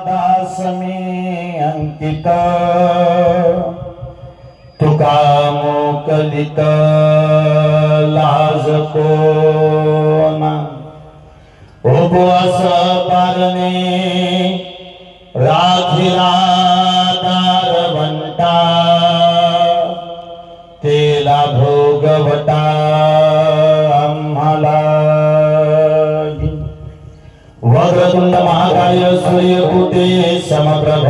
दास में अंकित तुका मोकलित लाज कोना उपवास पारणे राखिला दारवंटा तेला भोगवटा आम्हाला वक्रतुंड महाकाय सूर्यकोटि समप्रभ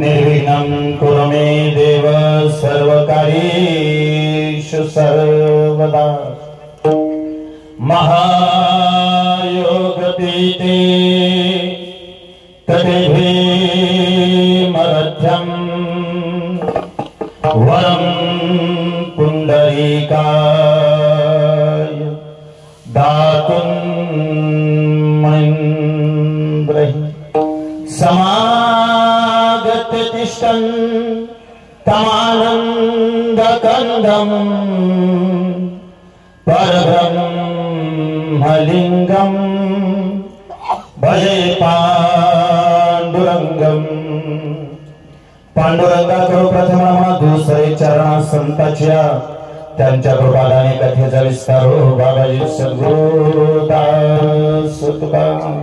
निर्विघ्नं कुरु मे देव सर्वकार्येषु सर्वदा महायोगपीठे तटे भीमरथ्यं वरं पुण्डरीकाय दातुं समागत तिष्ठन् तमानन्दकन्दं परब्रह्मलिङ्गं भजे पांडुरंगम। पांडुरंगा करो प्रथम नमः दुसरे चरणा संताच्या त्यांच्या कृपादाने कथेचा विस्तार हो बाबाजी सद्गुरु दास तुकाराम।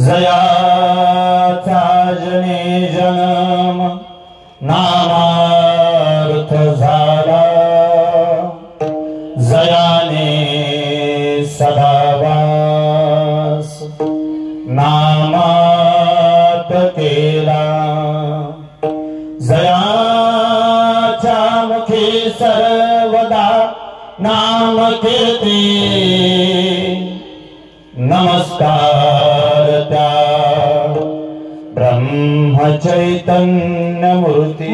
जयाचा जने जन्म नामार्थ झाला जयाने सदावास नामात केला जयाच्या मुखी सर्वदा नाम कीर्ती नमस्कार त्या ब्रह्म चैतन्य मूर्ती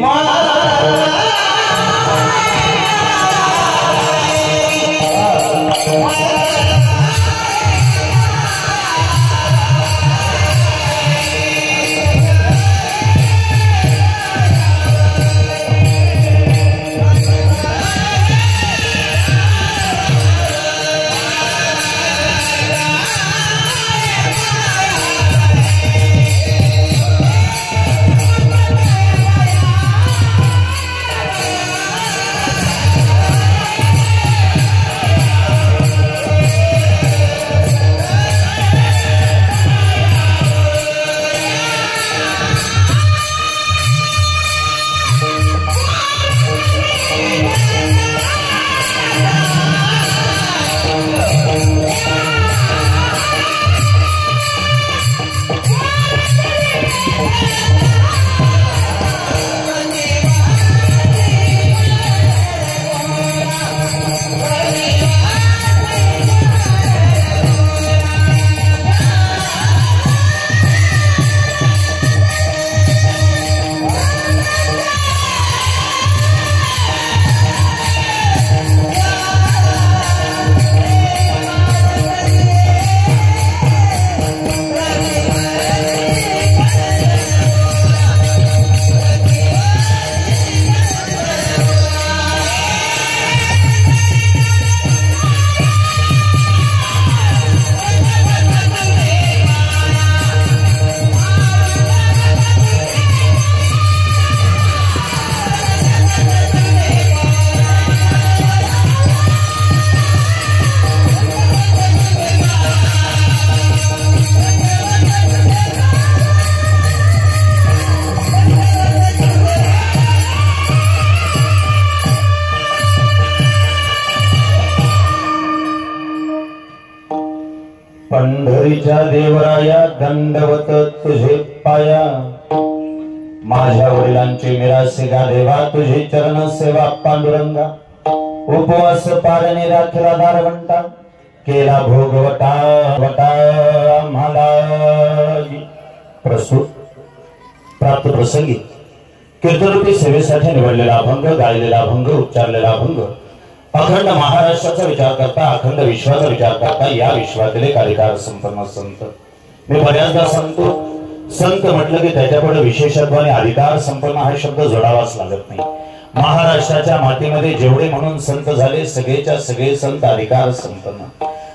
पंढरीच्या देवराया दंडवत तुझे पाया माझ्या वडिलांची मिरासिगा देवा तुझी चरण सेवा पांडुरंगा उपवास पारणे राखला दारवंटा केला भोगवटा वटा आम्हाला प्रस्तुत प्राप्त प्रसंगी कीर्तनरूपी सेवेसाठी निवडलेला अभंग गायलेला अभंग उच्चारलेला अभंग अखंड महाराष्ट्राचा विचार करता अखंड विश्वाचा विचार करता या विश्वातील अधिकार संपन्न संत मी बऱ्याचदा सांगतो संत म्हटलं की त्याच्यापुढे विशेषत्व आणि अधिकार संपन्न हा शब्द जोडावाच लागत नाही। महाराष्ट्राच्या मातीमध्ये जेवढे म्हणून संत झाले सगळेच्या सगळे संत अधिकार संपन्न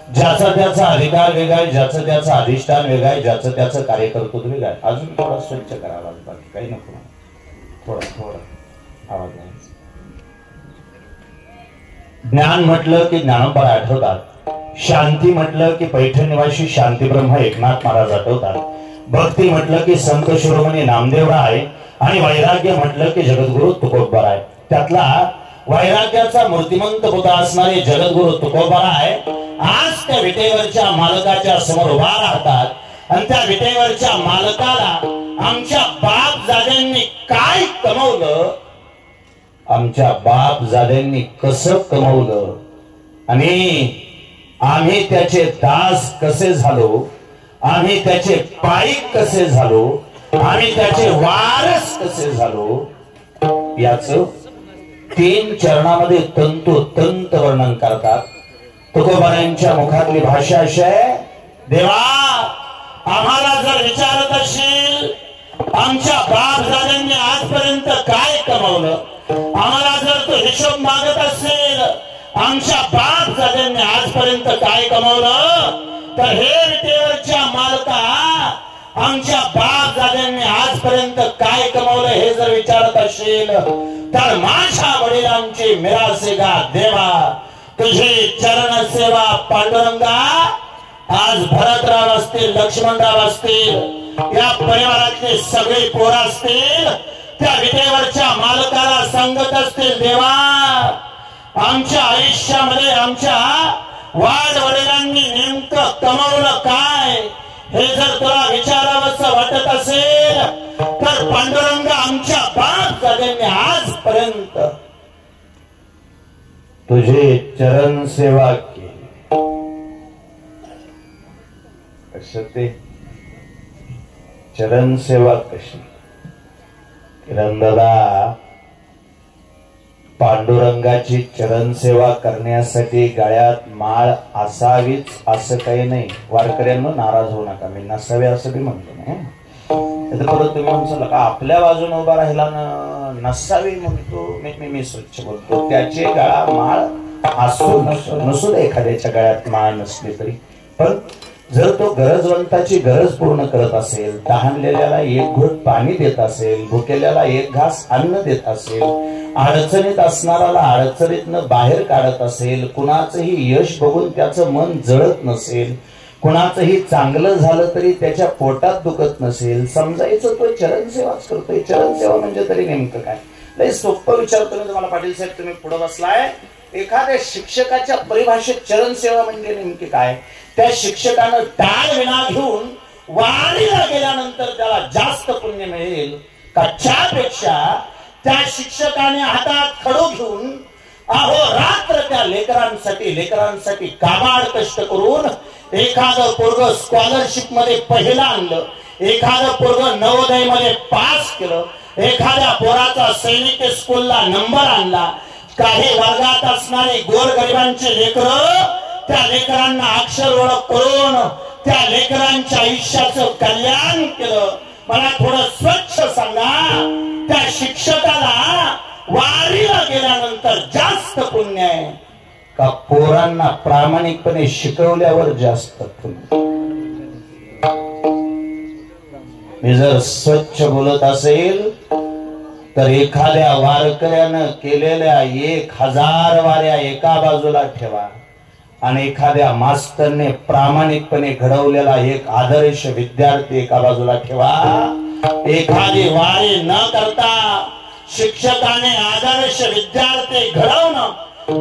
ज्याचा त्याचा अधिकार वेगळा आहे, ज्याचं त्याचं अधिष्ठान वेगळं आहे, ज्याचं त्याचं कार्यकर्तृत्व वेगळं आहे. अजून थोडा स्वच्छ करावा, बाकी काही नको, थोडा आवाज नाही. ज्ञान म्हटलं की ज्ञानोबा आठवतात, शांती म्हटलं की पैठण निवासी शांती ब्रह्म एकनाथ महाराज आठवतात, भक्ती म्हटलं की संत शिरोमणी नामदेवराय आणि वैराग्य म्हटलं की जगद्गुरु तुकोबाराय. त्यातला वैराग्याचा मूर्तिमंत पुतळा असणारे जगद्गुरु तुकोबाराय आज त्या विटेवरच्या मालकाच्या समोर उभा राहतात आणि त्या विटेवरच्या मालकाला आमच्या बाप जाद्यांनी काय कमवलं, आमच्या बाप जाद्यांनी कसं कमवलं आणि आम्ही त्याचे दास कसे झालो, आम्ही त्याचे पाईक कसे झालो, आम्ही त्याचे वारस कसे झालो, याच 3 चरणामध्ये तंतोतंत वर्णन करतात. तुकोबारायांच्या मुखातली भाषा अशी आहे, देवा आम्हाला जर विचारत असशील आमच्या बापदाद्यांनी आजपर्यंत काय कमवलं, आम्हाला जर तो हिशोब मागत असेल आमच्या बापदाद्यांनी आजपर्यंत काय कमवलं, तर हे विटेवरच्या मालका आमच्या बापदाद्यांनी आजपर्यंत काय कमवलं हे जर विचारत असेल तर माझ्या वडिलांची मिरासेगा देवा, तुझी चरण सेवा पांडुरंगा. आज भरतराव असतील, लक्ष्मणराव असतील, या परिवारातले सगळे पोर असतील, त्या विटेवरच्या मालकाला सांगत असतील, देवा आमच्या आयुष्यामध्ये आमच्या वाड वडिलांनी नेमकं कमवलं काय हे जर तुला विचारावंसं वाटत असेल तर पांडुरंग आमच्या बाप दाद्यांनी आजपर्यंत तुझे चरण सेवा केली. कसं ते चरण सेवा कशी, किरणदादा पांडुरंगाची चरण सेवा करण्यासाठी गळ्यात माळ असावीच असं काही नाही. वारकऱ्यांना नाराज होऊ नका, मी नसावे असं बी म्हणतो नाही. परत तुम्ही म्हणसाल का आपल्या बाजूने उभा राहिला नसावी म्हणतो, मी स्वच्छ बोलतो. त्याचे गळा माळ असो नसू दे, एखाद्याच्या गळ्यात माळ नसली तरी, पण जर तो गरजवंताची गरज पूर्ण करत असेल, तहानलेल्याला 1 घोट पाणी देत असेल, भुकेल्याला 1 घास अन्न देत असेल, अडचणीत असणाऱ्याला अडचणीतनं बाहेर काढत असेल, कुणाचंही यश बघून त्याचं मन जळत नसेल, कुणाचंही चांगलं झालं तरी त्याच्या पोटात दुखत नसेल, समजायचं तो चरण सेवाच करतोय. चरण सेवा म्हणजे तरी नेमकं काय? लय सोपं विचारतो मी तुम्हाला पाटील साहेब, तुम्ही पुढे बसलाय. एखाद्या शिक्षकाच्या परिभाषेत चरण सेवा म्हणजे नेमकी काय? त्या शिक्षकानं टाळ विना घेऊन वारीला गेल्यानंतर त्याला जास्त पुण्य मिळेल का त्यापेक्षा त्या शिक्षकाने हातात खडू घेऊन अहोरात्र त्या लेकरांसाठी काबाड कष्ट करून एखादं पोरग स्कॉलरशिप मध्ये पहिलं आणलं, एखादं पोरग नवोदय मध्ये पास केलं, एखाद्या पोराचा सैनिक स्कूलला नंबर आणला, काही वर्गात असणारे गोरगरिबांचे लेकरं त्या लेकरांना अक्षर ओळख करून त्या लेकरांच्या आयुष्याचं कल्याण केलं. मला थोडं स्वच्छ सांगा, त्या शिक्षकाला वारीला गेल्यानंतर जास्त पुण्य आहे का पोरांना प्रामाणिकपणे शिकवल्यावर जास्त पुण्य? मी जर स्वच्छ बोलत असेल तर एखाद्या वारकऱ्यानं केलेल्या 1000 वाऱ्या एका बाजूला ठेवा आणि एखाद्या मास्तरने प्रामाणिकपणे घडवलेला एक आदर्श विद्यार्थी एका बाजूला ठेवा. एखादी वारी न करता शिक्षकाने आदर्श विद्यार्थी घडवणं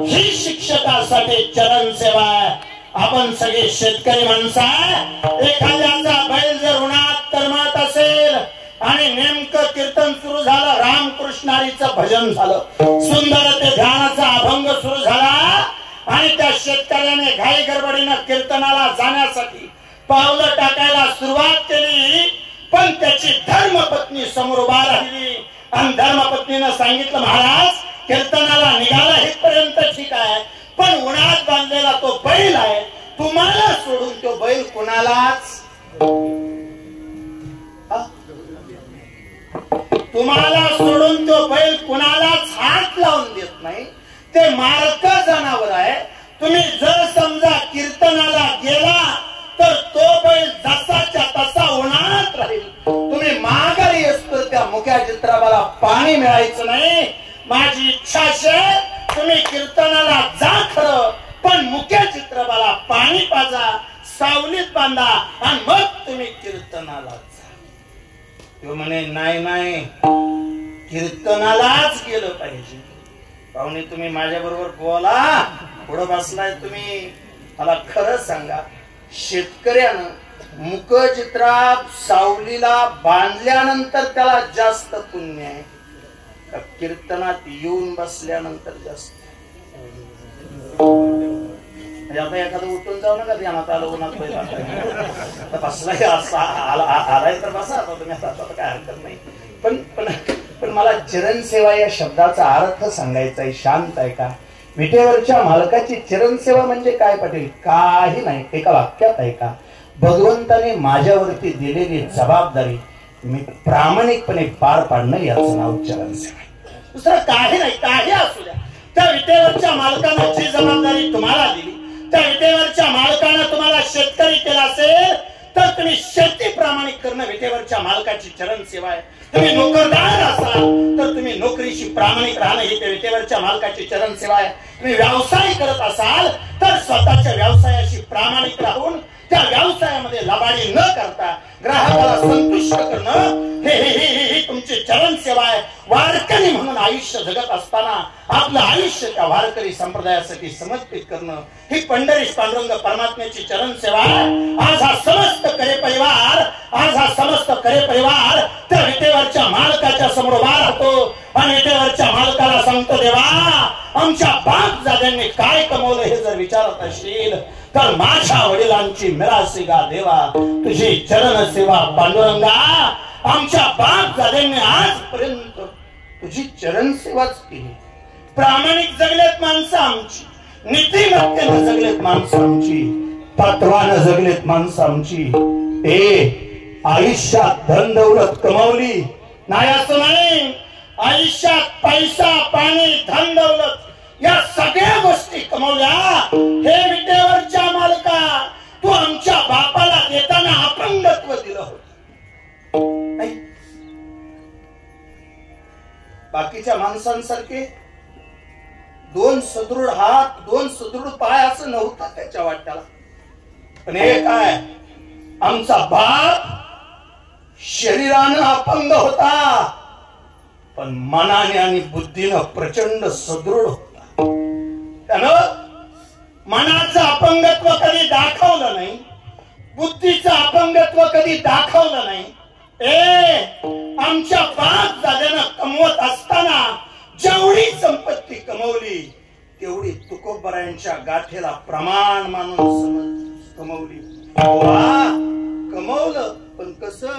ही शिक्षकासाठी चरण सेवा आहे. आपण सगळे शेतकरी माणसं आहे. एखाद्याचा बैल जर उन्हात तरमत असेल आणि नेमकं कीर्तन सुरू झालं, रामकृष्णारीचं भजन झालं, सुंदर ते ध्यानाचा अभंग सुरू झाला आणि त्या शेतकऱ्याने घाई गडबडीनं कीर्तनाला जाण्यासाठी पावलं टाकायला सुरुवात केली, पण त्याची धर्मपत्नी समोर उभा राहिली आणि धर्मपत्नीनं सांगितलं, महाराज कीर्तनाला निघाला इथपर्यंत ठीक आहे, पण उन्हात बांधलेला तो बैल आहे, तुम्हाला सोडून तो बैल कुणालाच तुम्हाला सोडून तो बैल कुणालाच हात लावून देत नाही. ते मारक जनावर आहे, तुम्ही जर समजा कीर्तनाला गेला तर तो बैल जसाच्या तसा उन्हात राहील. तुम्ही माघारी असतो त्या मुख्या चित्राबाला पाणी मिळायचं नाही. माझी इच्छा आहे तुम्ही कीर्तनाला जा खरं, पण मुख्या चित्रबाला पाणी पाजा, सावलीत बांधा आणि मग तुम्ही कीर्तनाला जा. तो म्हणे नाही नाही, कीर्तनालाच गेलं पाहिजे. पाहुणे तुम्ही माझ्या बरोबर बोला. पुढे बसलाय तुम्ही, मला खरं सांगा, शेतकऱ्यानं मुखचित्रात सावलीला बांधल्यानंतर त्याला जास्त पुण्य आहे का कीर्तनात येऊन बसल्यानंतर जास्त? म्हणजे आता एखादं उठून जाऊ नका ध्यानात आलं उन्हात पहिला बसलाय असा आलाय तर बसा आता तुम्ही, आता काय हरकत नाही. पण मला चरणसेवा या शब्दाचा अर्थ सांगायचा आहे. शांत आहे का? विटेवरच्या मालकाची चरणसेवा म्हणजे काय पाटील? काही नाही, एका वाक्यात आहे का, भगवंताने माझ्यावरती दिलेली जबाबदारी मी प्रामाणिकपणे पार पाडणं याचं नाव चरणसेवा. दुसरं काही नाही. काही असू द्या, त्या विटेवरच्या मालकानं जी जबाबदारी तुम्हाला दिली, त्या विटेवरच्या मालकानं तुम्हाला शेतकरी केला असेल तर तुम्ही शेती प्रामाणिक करणं विटेवरच्या मालकाची चरणसेवा आहे. तुम्ही नोकरदार असाल तर तुम्ही नोकरीशी प्रामाणिक राहणं ही त्या विटेवरच्या मालकाची चरणसेवा आहे. तुम्ही व्यवसाय करत असाल तर स्वतःच्या व्यवसायाशी प्रामाणिक राहून त्या व्यवसायामध्ये लबाडी न करता ग्राहकाला संतुष्ट करणं हे तुमची चरणसेवा आहे. वारकरी म्हणून आयुष्य जगत असताना आपलं आयुष्य त्या वारकरी संप्रदायासाठी समर्पित करणं ही पंढरीश पांडुरंग परमात्म्याची चरणसेवा आहे. आज हा समस्त करे परिवार त्या विटेवरच्या मालकाच्या समोर उभा राहतो आणि विटेवरच्या मालकाला सांगतो, देवा आमच्या बाप दाद्यांनी काय कमवलं हे जर विचारत असशील तर माझ्या वडिलांची मिरासी गा देवा, तुझी चरण सेवा पांडुरंगा. आमच्या बाप दाद्यांनी आजपर्यंत तुझी चरण सेवाच केली. प्रामाणिक जगलेत माणसं आमची, नीतिमत्तेनं जगलेत माणसं आमची, तत्वानं जगलेत माणसं आमची. आयुष्यात धन दौलत कमावली नाही असं नाही, आयुष्यात पैसा पाणी धन दौलत या सगळ्या गोष्टी कमवल्या. हे विटेवरच्या मालका, तू आमच्या बापाला देताना अपंगत्व दिलं होतं नाही. बाकीच्या माणसांसारखे दोन सदृढ हात दोन सदृढ पाय असं नव्हतं त्याच्या वाट्याला. पण हे काय, आमचा बाप शरीरानं अपंग होता पण मनाने आणि बुद्धीनं प्रचंड सदृढ होता. त्यानं मनाचं अपंगत्व कधी दाखवलं नाही, बुद्धीचं अपंगत्व कधी दाखवलं नाही. आमच्या बाप दाद्यानं कमवत असताना जेवढी संपत्ती कमवली तेवढी तुकोबरायांच्या गाठेला प्रमाण मानून कमवली. कमवलं पण कसं?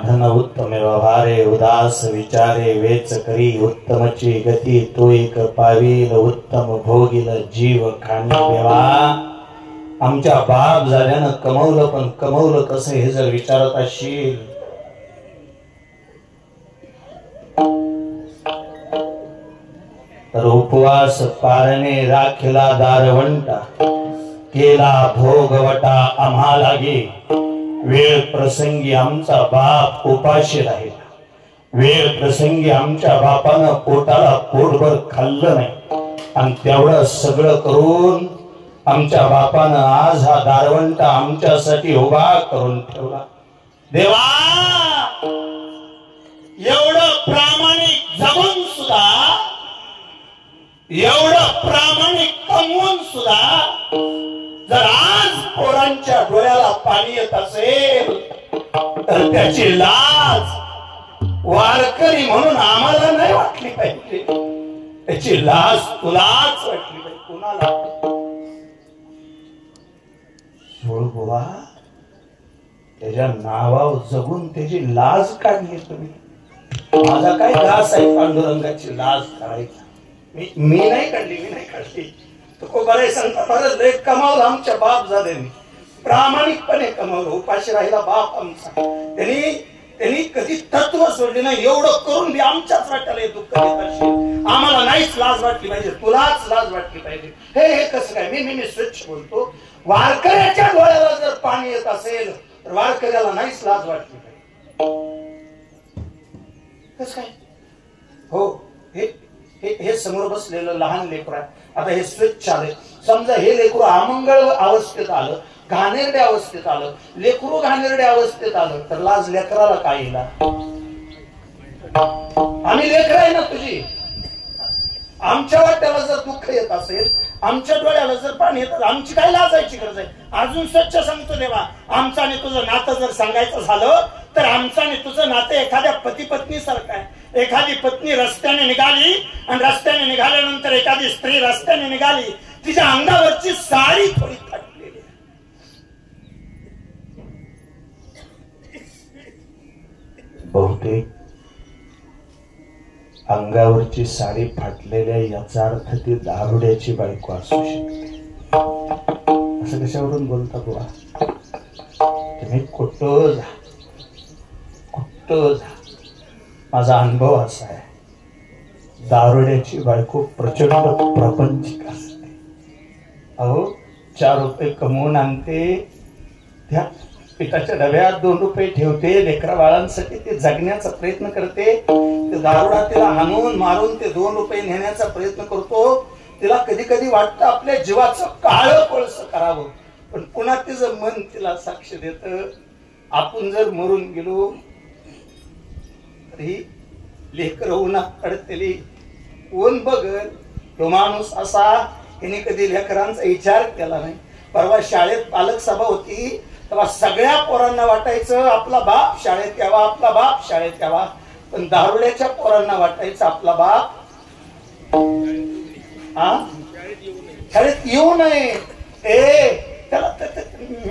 धन उत्तम व्यवहारे उदास विचारे वेच करी उत्तमची गती तो एक पावील उत्तम भोगील जीव खाणी देवा. आमच्या बाप झाल्यानं कमवलं, पण कमवलं कसं हे जर विचारत असशील तर उपवास पारणे राखला दारवंटा केला भोगवटा आम्हाला गे. वेळ प्रसंगी आमचा बाप उपाशी राहिला, वेळ प्रसंगी आमच्या बापानं पोटाला पोटभर खाल्लं नाही, आणि तेवढं सगळं करून आमच्या बापानं आज हा दारवंटा आमच्यासाठी उभा करून ठेवला. देवा, एवढं प्रामाणिक जगून सुद्धा, एवढं प्रामाणिक कमवून सुद्धा जर आज पोरांच्या डोळ्याला पाणी येत असेल तर त्याची लाज वारकरी म्हणून आम्हाला नाही वाटली पाहिजे, त्याची लाज तुलाच वाटली पाहिजे. कुणाला? बुवा, त्याच्या नावावर जगून त्याची लाज काढली तुम्ही. माझा काय घास आहे पांडुरंगाची लाज काढायची? मी नाही काढली, मी नाही काढली. तो बरे सांगता परत लय कमावलं आमच्या बाप झाले, प्रामाणिकपणे कमावलं. उपाशी राहिला बाप आमचा, त्यांनी कधी तत्व सोडले नाही. एवढं करून बी आमच्याच वाट्याला दुःख देत असेल, आम्हाला नाहीच लाज वाटली पाहिजे, तुलाच लाज वाटली पाहिजे. हे कसं काय? मी स्वच्छ बोलतो. वारकऱ्याच्या डोळ्याला जर पाणी येत असेल तर वारकऱ्याला नाहीच लाज वाटली पाहिजे. कसं काय? हो, हे समोर बसलेलं लहान लेकरू आहे. आता हे स्वच्छ आले, समजा हे लेकरू अमंगळ अवस्थेत आलं, घाणेरड्या अवस्थेत आलं, लेकरू घाणेरड्या अवस्थेत आलं तर लाज लेकराला काय येईल? आम्ही लेकर आहे ना तुझी. आमच्या वाट्याला जर दुःख येत असेल, आमच्या डोळ्याला जर पाणी येत, आमची काय लाजायची गरज आहे? अजून स्वच्छ सांगतो देवा, आमचं आणि तुझं नातं जर सांगायचं झालं तर आमचं आणि तुझं नातं एखाद्या पती पत्नी सारखं आहे. एखादी पत्नी रस्त्याने निघाली आणि रस्त्याने निघाल्यानंतर एखादी स्त्री रस्त्याने निघाली, तिच्या अंगावरची साडी थोडी फाटलेली, बहुतेक अंगावरची साडी फाटलेल्या याचा अर्थ ती दारुड्याची बायको असू शकते. असं कशावरून बोलता बुवा? तुम्ही कुठं जा, कुठं जा, माझा अनुभव असा आहे, दारुड्याची बायको प्रचंड प्रपंचिक असते. अहो, 4 रुपये कमवून आणते, त्या पिठाच्या डब्यात 2 रुपये ठेवते, लेकरा बाळांसाठी ते जगण्याचा प्रयत्न करते. ते दारुडा तिला हाणून मारून ते 2 रुपये नेण्याचा प्रयत्न करतो. तिला कधी कधी वाटतं आपल्या जीवाचं काळं कोळसं करावं, पण पुन्हा तिचं मन तिला साक्ष देत, आपण जर मरून गेलो तरी लेकर उन्हात पडतेली कोण बघल? तो माणूस असा, याने कधी लेकरांचा विचार केला नाही. परवा शाळेत पालक सभा होती, तेव्हा सगळ्या पोरांना वाटायचं आपला बाप शाळेत यावा, आपला बाप शाळेत यावा, पण दारुड्याच्या पोरांना वाटायचं आपला बाप शाळेत येऊ नये. त्याला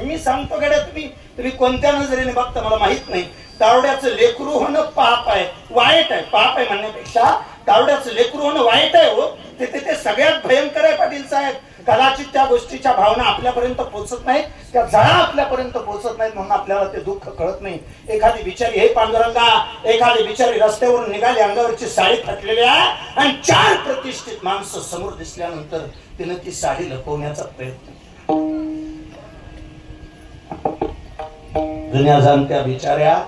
मी सांगतो गड्या, तुम्ही कोणत्या नजरेने बघता मला माहित नाही. दारुड्याचं लेकरू होणं पाप आहे, वाईट आहे. पाप आहे म्हणण्यापेक्षा दारुड्याचं लेकरू होणं वाईट आहे. हो, ते सगळ्यात भयंकर आहे पाटील साहेब. कदाचित त्या गोष्टीच्या भावना आपल्यापर्यंत पोहोचत नाहीत, त्या जळा आपल्यापर्यंत पोहोचत नाहीत, म्हणून आपल्याला ते दुःख कळत नाही. एखादी बिचारी, हे पांडुरंगा, एखादी बिचारी रस्त्यावरून निघाली, अंगावरची साडी फाटलेली आहे, आणि 4 प्रतिष्ठित माणसं समोर दिसल्यानंतर तिनं ती साडी लपवण्याचा प्रयत्न जुन्या जाणत्या बिचाऱ्या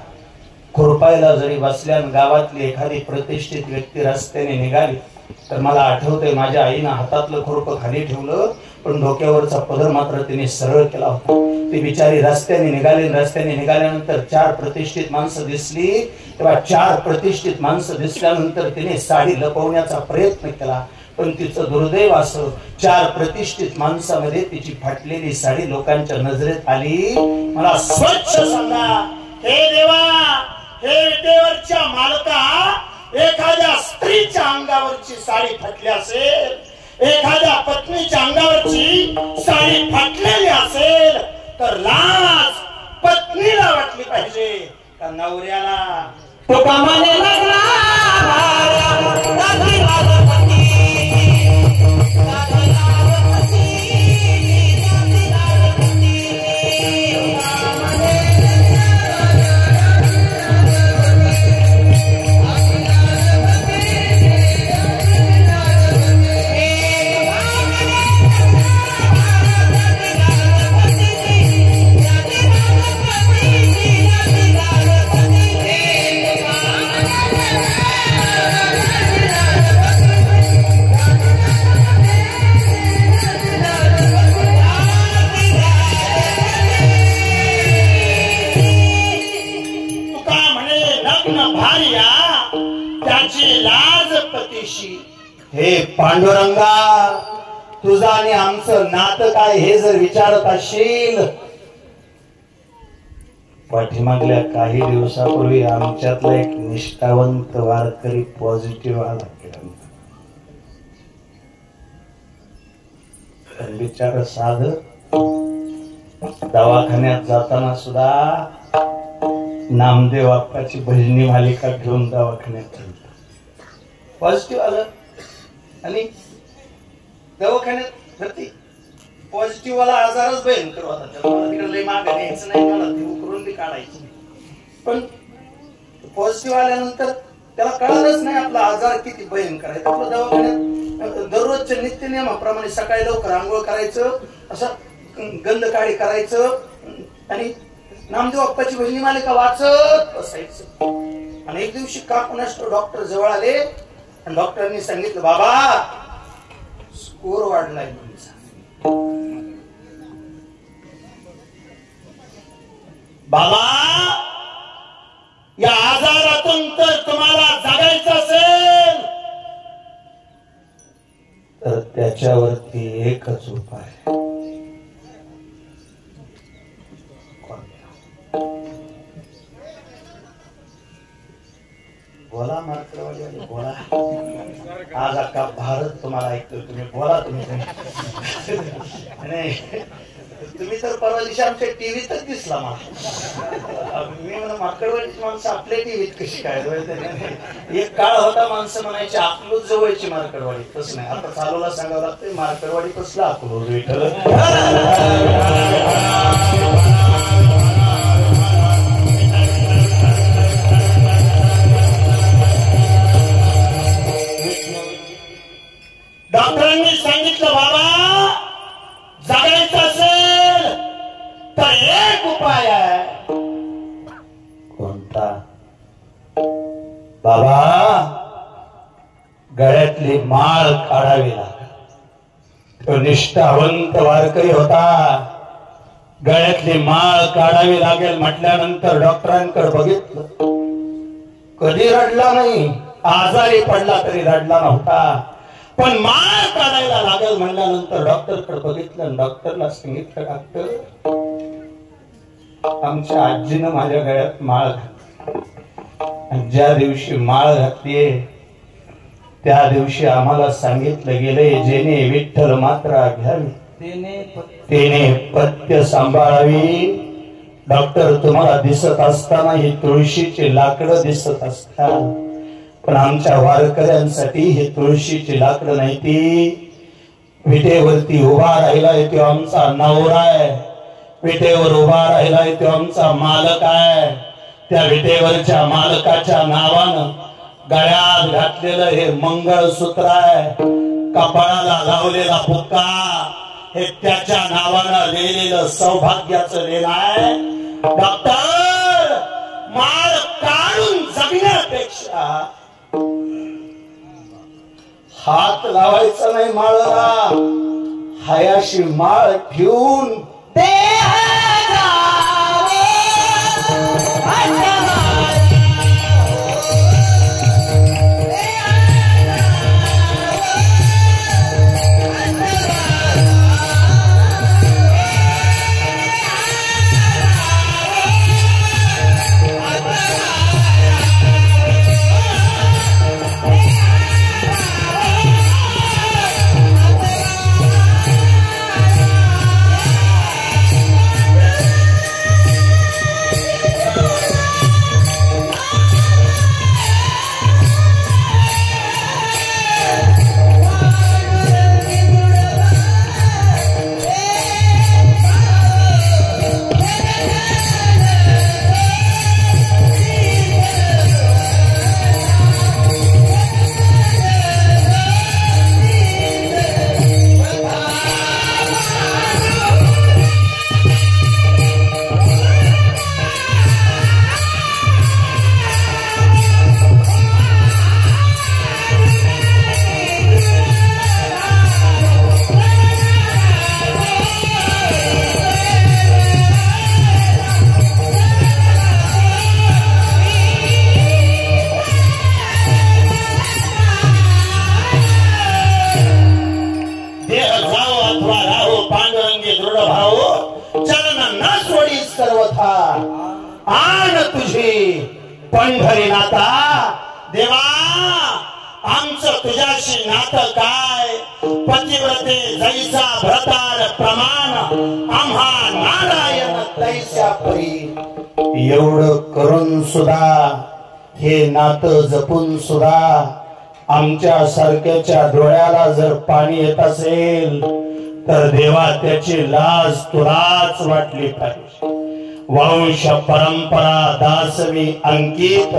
खुरपायला जरी बसल्या, गावातली एखादी प्रतिष्ठित व्यक्ती रस्त्याने निघाली तर मला आठवतंय, माझ्या आईनं हातातलं खुरप खाली ठेवलं, पण डोक्यावरचा पदर मात्र तिने सरळ केला होता. ती बिचारी रस्त्याने निघाली, रस्त्याने निघाल्यानंतर 4 प्रतिष्ठित माणसं दिसली, तेव्हा 4 प्रतिष्ठित माणसं दिसल्यानंतर तिने साडी लपवण्याचा प्रयत्न केला, पण तिचं दुर्दैव असं, 4 प्रतिष्ठित माणसामध्ये तिची फाटलेली साडी लोकांच्या नजरेत आली. मला स्वच्छ सांगा, हे देवा, हे विटेवरच्या मालका, एखाद्या स्त्रीच्या अंगावरची साडी फाटली असेल, एखाद्या पत्नीच्या अंगावरची साडी फाटलेली असेल तर लाज पत्नीला वाटली पाहिजे, का नवऱ्याला तो कामाने लागला हे पांडुरंगा, तुझं आणि आमचं नातं काय हे जर विचारत असशील, पाठीमागल्या काही दिवसापूर्वी आमच्यातला एक निष्ठावंत वारकरी पॉझिटिव्ह आला. बिचार साध दवाखान्यात जाताना सुद्धा नामदेव बाप्पाची भजनी मालिका घेऊन दवाखान्यात पॉझिटिव्ह आलं आणि दवाखान्यात भरती. पॉझिटिव्ह वाला आजारच भयंकर होता. तिकडे लय मागे न्यायचं नाही, मला ती उकरून बी काढायची. पण पॉझिटिव्ह आल्यानंतर त्याला कळलंच नाही आपला आजार किती भयंकर आहे. आपलं दवाखान्यात दररोजच्या नित्य नियमाप्रमाणे सकाळी लवकर आंघोळ करायचं, असं गंध काळी करायचं आणि नामदेव बाप्पाची भजनी मालिका वाचत बसायचं. आणि एक दिवशी का कुणास डॉक्टर जवळ आले आणि डॉक्टरांनी सांगितलं, बाबा स्कोर वाढलाय तुमचा. बाबा या आजारातून तर तुम्हाला जगायचं असेल तर त्याच्यावरती एकच उपाय. बोला मार्करवाडी, बोला. आज अख्खा भारत तुम्हाला ऐकतो. तुम्ही बोला. तुम्ही नाही, तुम्ही तर परवा दिवशी आमच्या टीव्हीतच दिसला मला. मी म्हणा मार्करवाडीची माणसं आपल्या टीव्हीत कशी काय. एक काळ होता माणसं म्हणायची अकलूज जवळची मार्करवाडी. तसं नाही, आता चालूला सांगावं लागतं मार्करवाडी कसला अकलूज विठ्ठल. डॉक्टरांनी सांगितलं, बाबा जगायचं असेल तर एक उपाय आहे. कोणता? बाबा गळ्यातली माळ काढावी लागेल. तो निष्ठावंत वारकरी होता. गळ्यातली माळ काढावी लागेल म्हटल्यानंतर डॉक्टरांकडे बघितलं. कधी रडला नाही, आजारी पडला तरी रडला नव्हता. पण माळ काढायला लागेल म्हणल्यानंतर डॉक्टरकडे बघितलं. डॉक्टरला सांगितलं, डॉक्टर आमच्या आजीनं माझ्या गळ्यात माळ घातली. ज्या दिवशी माळ घातलीये त्या दिवशी आम्हाला सांगितलं गेलंय, जेने विठ्ठल मात्रा घ्यावी तेने पथ्य सांभाळावी. डॉक्टर तुम्हाला दिसत असताना ही तुळशीची लाकडं दिसत असतात, पण आमच्या वारकऱ्यांसाठी हे तुळशीची लाकडं नाही. ती विटेवरती उभा राहिलाय तो आमचा नवरा आहे. विटेवर उभा राहिलाय तो आमचा मालक आहे. त्या विटेवरच्या मालकाच्या नावानं गळ्यात घातलेलं हे मंगळसूत्र आहे. कपाळाला लावलेला बुक्का हे त्याच्या नावानं लिहिलेलं सौभाग्याचं लेणं आहे. डॉक्टर माळ काढून जगण्यापेक्षा हात लावायचा नाही माळाला. हायाशी माळ ठेवून गरुड भाऊ चलन न सोडी सर्वथा आन तुझी पंढरीनाथा देवा आमचं तुझ्याशी नातं काय पतिव्रते जैसा भ्रतार प्रमाण आम्हा नारायण तैसा परी एवढं करून सुद्धा हे नातं जपून सुद्धा आमच्या सारख्याच्या डोळ्याला जर पाणी येत असेल तर देवा त्याची लाज तुलाच वाटली पाहिजे वंश परंपरा दासवी अंकित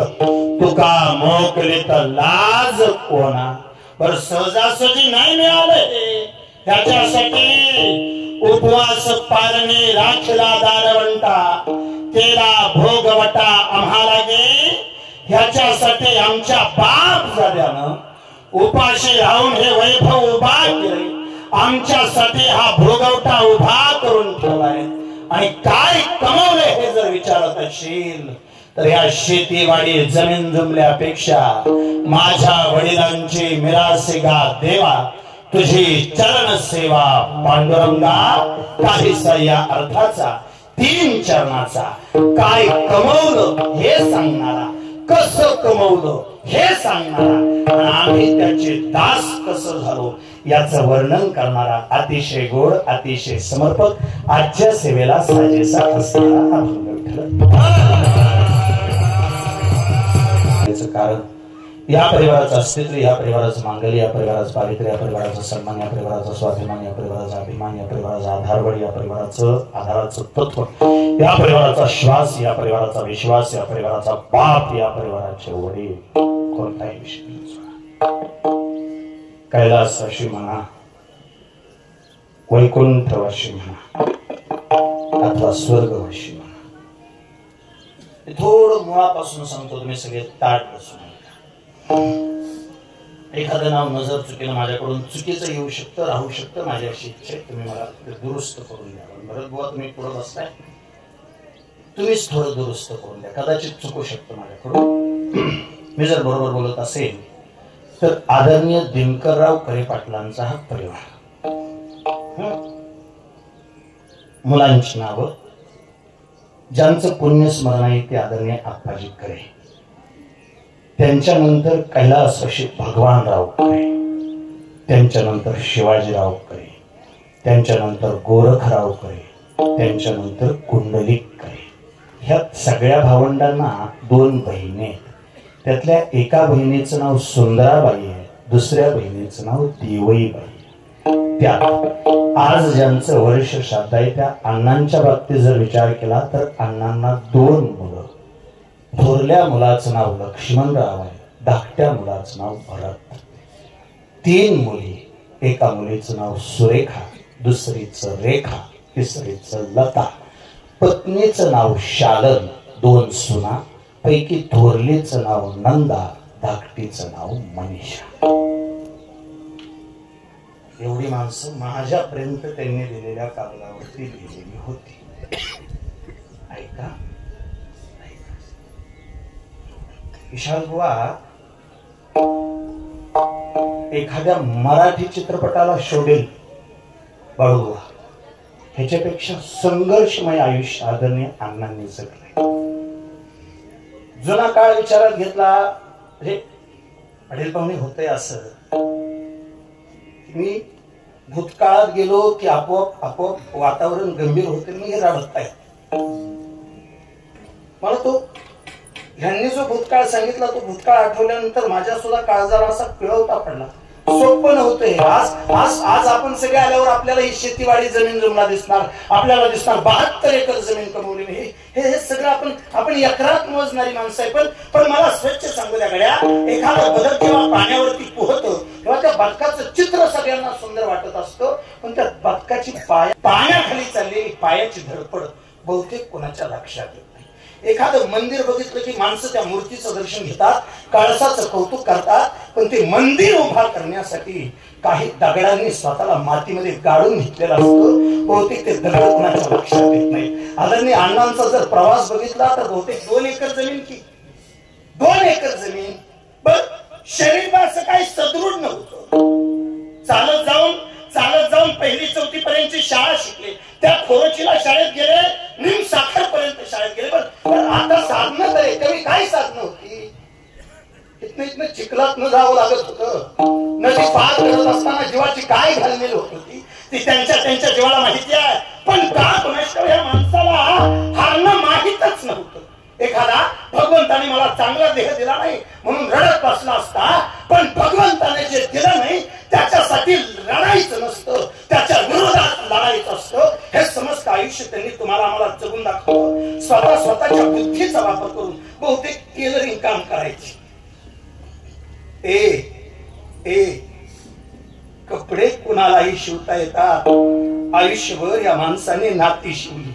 तुका मोकलीत लाज कोणा पर सहजासहजी नाही मिळाले त्याच्यासाठी उपवास पाळणे राखला दारवंटा केला भोगवटा आम्हाला गे ह्याच्यासाठी आमच्या बाप झाल्यानं उपाशी राहून हे वैभव उभा केले आमच्यासाठी हा भोगवटा उभा करून ठेवलाय आणि काय कमवले हे जर विचारत असशील तर या शेतीवाडी जमीन जमल्यापेक्षा माझ्या वडिलांची मिरासिगा देवा तुझी चरण सेवा पांडुरंगा काहीसा या अर्थाचा 3 चरणाचा काय कमवलं हे सांगणारा कसं कमवलं हे सांगणारा आणि आम्ही त्याचे दास कसं झालो याचं वर्णन करणारा अतिशय गोड अतिशय समर्पक आजच्या सेवेला साजेसा असणारा अभंग ठरला कारण या परिवाराचं अस्तित्व या परिवाराचं मांगल्य या परिवाराचं पावित्र्य या परिवाराचा सन्मान या परिवाराचा स्वाभिमान या परिवाराचा अभिमान या परिवाराचा आधारबळ या परिवाराचं आधाराचं तत्व या परिवाराचा श्वास या परिवाराचा विश्वास या परिवाराचा बाप या परिवाराचे वडील कोणताही विषय कैलासवाशी म्हणा वैकुंठवाशी म्हणा अथवा स्वर्गवाशी म्हणा थोडं मुळापासून सांगतो तुम्ही सगळे ताट बसून एखादं नाव नजर चुकीनं माझ्याकडून चुकीचं येऊ शकतं राहू शकतं माझी अशी इच्छा तुम्ही मला दुरुस्त करून द्या भरत बुवा तुम्ही पुढे बसताय तुम्हीच थोडं दुरुस्त करून द्या कदाचित चुकू शकतं माझ्याकडून मी जर बरोबर बोलत असेल तर आदरणीय दिनकरराव करे पाटलांचा हा परिवार मुलांची नावं ज्यांचं पुण्य स्मरण आहे ते आदरणीय आप्पाजी करे त्यांच्यानंतर कैलासवाशी भगवानराव करे त्यांच्यानंतर शिवाजीराव करे त्यांच्यानंतर गोरखराव करे त्यांच्यानंतर कुंडलिक करे ह्या सगळ्या भावंडांना 2 बहिणी आहेत त्यातल्या एका बहिणीचं नाव सुंदराबाई आहे दुसऱ्या बहिणीचं नाव देवईबाई त्यात आज ज्यांचं वर्ष श्राद्ध आहे त्या अण्णांच्या बाबतीत जर विचार केला तर अण्णांना 2 मुलं थोरल्या मुलाचं नाव लक्ष्मणराव आहे धाकट्या मुलाचं नाव भरत 3 मुली एका मुलीचं नाव सुरेखा दुसरीचं रेखा तिसरीचं लता पत्नीचं नाव शालन 2 सुना पैकी थोरलीचं नाव नंदा धाकटीचं नाव मनीषा एवढी माणसं माझ्यापर्यंत त्यांनी दिलेल्या कागदावरती लिहिलेली होती ऐका विशाल बुवा एखाद्या मराठी चित्रपटाला शोधेल बाळूबुवा ह्याच्यापेक्षा संघर्षमय आयुष्य आदरणीय अण्णांनी जगले जुना काळ विचारात घेतला हे वडील पाहुणे होते असं मी भूतकाळात गेलो की आपोआप वातावरण गंभीर होते मी हे राबत आहे मला तो ह्यांनी जो भूतकाळ सांगितला तो भूतकाळ आठवल्यानंतर माझ्या सुद्धा काळजाला असा पिळवता पडला सोपं नव्हतं आज आपण सगळे आल्यावर आपल्याला ही शेतीवाडी जमीन जमला दिसणार आपल्याला दिसणार 72 एकर जमीन कमवली हे सगळं आपण एकरात मोजणारी माणसं आहे पण मला स्वच्छ सांगू द्या गड्या एखादा बदक जेव्हा पाण्यावरती पोहतो तेव्हा त्या बदकाचं चित्र सगळ्यांना सुंदर वाटत असतं पण त्या बदकाची पाण्याखाली चाललेली पायाची धडपड बहुतेक कोणाच्या लक्षात येत नाही एखादं मंदिर बघितलं की माणसं त्या मूर्तीचं दर्शन घेतात कळसाचं कौतुक करतात पण ते मंदिर उभा करण्यासाठी काही दगडांनी स्वतःला मातीमध्ये गाडून घेतलेलं असतं बहुतेक ते दगड कोणाच्या लक्षात येत नाही आदरणीय अण्णांचा जर प्रवास बघितला तर बहुतेक 2 एकर जमीन की 2 एकर जमीन पण शरीर असं काही सदृढ नव्हतं चालत जाऊन 1ली 4थी पर्यंतची शाळा शिकले, त्या खोरोचीला शाळेत गेले, निम साखर पर्यंत शाळेत गेले. पण आता साधनं तर कमी काय साधनं होती, इथनं चिखलात न जावं लागत होतं. नदी पार करत असताना जीवाची काय घालमेल होत होती ती त्यांच्या जीवाला माहिती आहे. पण का कोणाष्ट या माणसाला हारणं माहीतच नव्हतं. एखादा भगवंताने मला चांगला देह दिला नाही म्हणून रडत बसला असता, पण भगवंताने जे दिलं नाही त्याच्यासाठी लढायचं नसतं, त्याच्या विरोधात लढायचं असतं. हे समस्त आयुष्य त्यांनी तुम्हाला आम्हाला जगून दाखवलं. स्वतःच्या बुद्धीचा वापर करून बहुतेक टेलरिंग काम करायचे. कपडे कुणालाही शिवता येतात. आयुष्यभर या माणसाने नाती शिवली,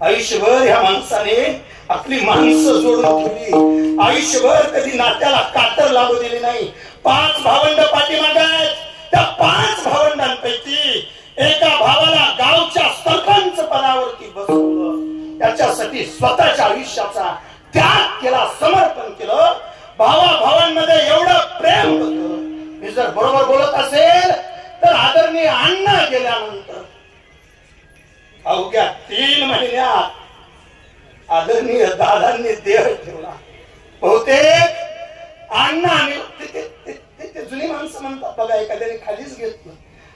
आयुष्यभर ह्या माणसाने आपली माणसं जोडून ठेवली, आयुष्यभर कधी नात्याला कातर लागू दिली नाही. 5 भावंड पाठीमागे आहेत. त्या 5 भावंडांपैकी एका भावाला गावच्या सरपंच पदावरती बसवलं, त्याच्यासाठी स्वतःच्या आयुष्याचा त्याग केला, समर्पण केलं. भावाभावांमध्ये एवढं प्रेम होतं. मी जर बरोबर बोलत असेल तर आदरणीय अण्णा गेल्यानंतर अवघ्या 3 महिन्यात आदरणीय दादांनी देह ठेवला. बहुतेक अण्णा ते जुनी माणसं म्हणतात बघा, एखाद्याने खालीच घेतलं.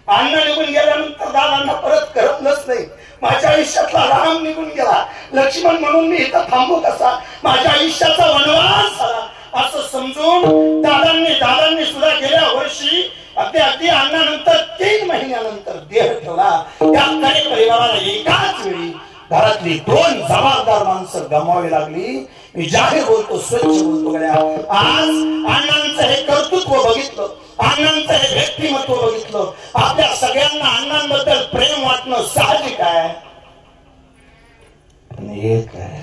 अण्णा निघून गेल्यानंतर दादांना परत करतलंच नाही. माझ्या आयुष्यातला राम निघून गेला, लक्ष्मण म्हणून मी इथं थांबू कसा, माझ्या आयुष्याचा वनवास झाला असं समजून दादांनी सुद्धा गेल्या वर्षी अगदी अण्णानंतर 3 महिन्यानंतर देह ठेवला. त्या काही परिवाराला एकाच वेळी घरातली 2 जबाबदार माणसं गमवावी लागली. मी जाहीर बोलतो, स्वच्छ बोलतो. आज अण्णांचं हे कर्तृत्व बघितलं, अण्णांचं हे व्यक्तिमत्व बघितलं. आपल्या सगळ्यांना अण्णांबद्दल प्रेम वाटणं साहजिक आहे. एक आहे,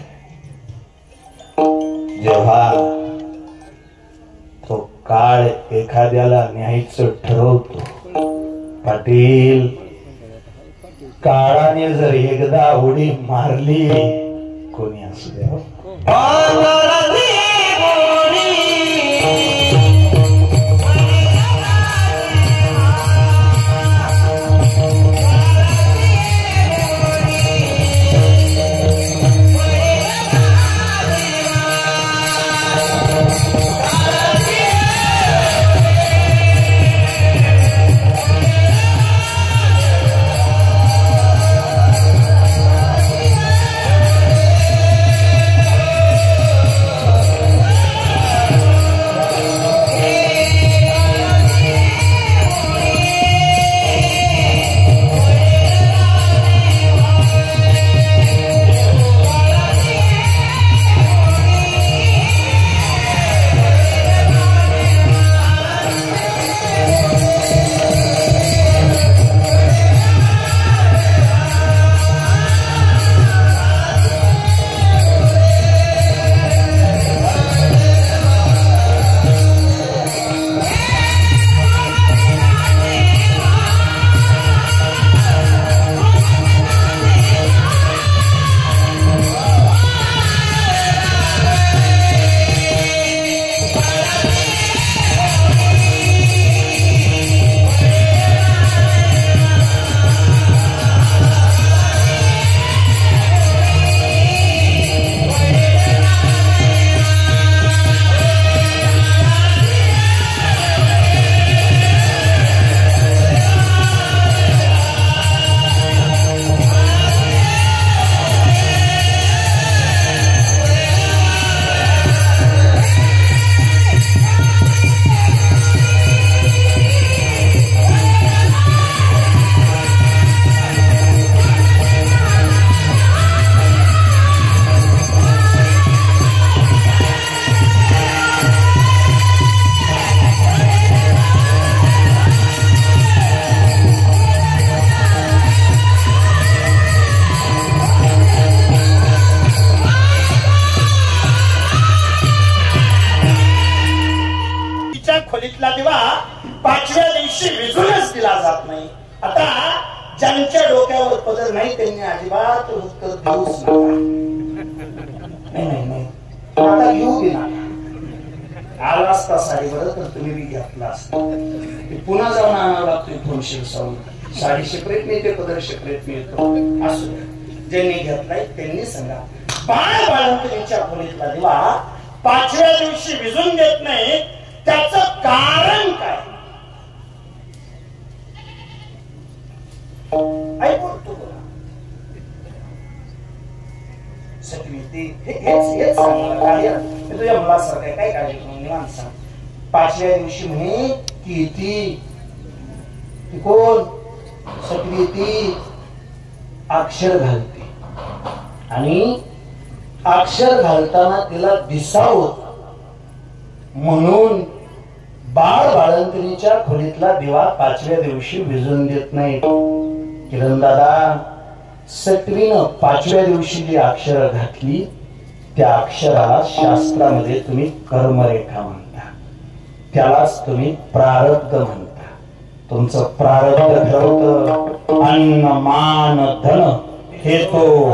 जेव्हा तो काळ एखाद्याला न्यायचं ठरवतो, पाटील काळाने जर एकदा उडी मारली, कोणी असू द्या, खोलीतला दिवा 5व्या दिवशी विझूनच दिला जात नाही. आता ज्यांच्या डोक्यावर पदर नाही त्यांनी अजिबात उत्तर देऊच नका. नाही आता घेऊ बी नका. आला असता साडीवर तर तुम्ही बी घेतला असता. पुन्हा जाऊन आणावं लागतो इथून शिरसावून. साडी सेपरेट मिळते, पदर सेपरेट मिळतो. असू ज्यांनी घेतलाय त्यांनी सांगा. बाळ बाळंतणीच्या खोलीतला दिवा 5व्या दिवशी विझून देत नाही, त्याचं कारण काय? ऐकून तू बोला. हेच सांग काय तुझ्या मुलासारखं काय काळजी करून निवांत सांग. 5व्या दिवशी म्हणे किती कोण सटवी ती अक्षर घालते आणि अक्षर घालताना तिला दिसावं म्हणून बाळ बाळंतणीच्या खोलीतला दिवा 5व्या दिवशी विझून देत नाही. किरण दादा, सटवीनं 5व्या दिवशी जी अक्षर घातली त्या अक्षराला शास्त्रामध्ये तुम्ही कर्मरेखा म्हणता, त्यालाच तुम्ही प्रारब्ध म्हणता. तुमचं प्रारब्ध ठरवतं अन्न मान धन हे तो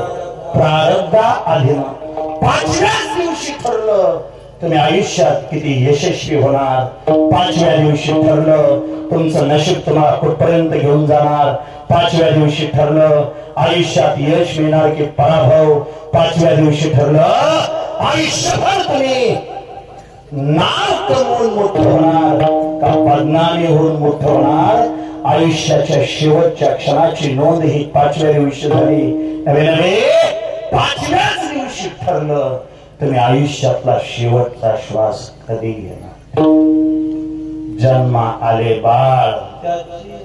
प्रारब्धा अधीन. 5व्याच दिवशी ठरलं तुम्ही आयुष्यात किती यशस्वी होणार. 5व्या दिवशी ठरलं तुमचं नशीब तुम्हाला कुठपर्यंत घेऊन जाणार. 5व्या दिवशी ठरलं आयुष्यात यश मिळणार की पराभव. 5व्या दिवशी ठरलं आयुष्यभर तुम्ही नाव कमवून मोठं होणार का बदनामी होऊन मोठं होणार. आयुष्याच्या शेवटच्या क्षणाची नोंद ही 5व्या दिवशी झाली. नवे 5व्याच दिवशी ठरलं तुम्ही आयुष्यातला शेवटचा श्वास कधी घेणार. जन्मा आले बाळ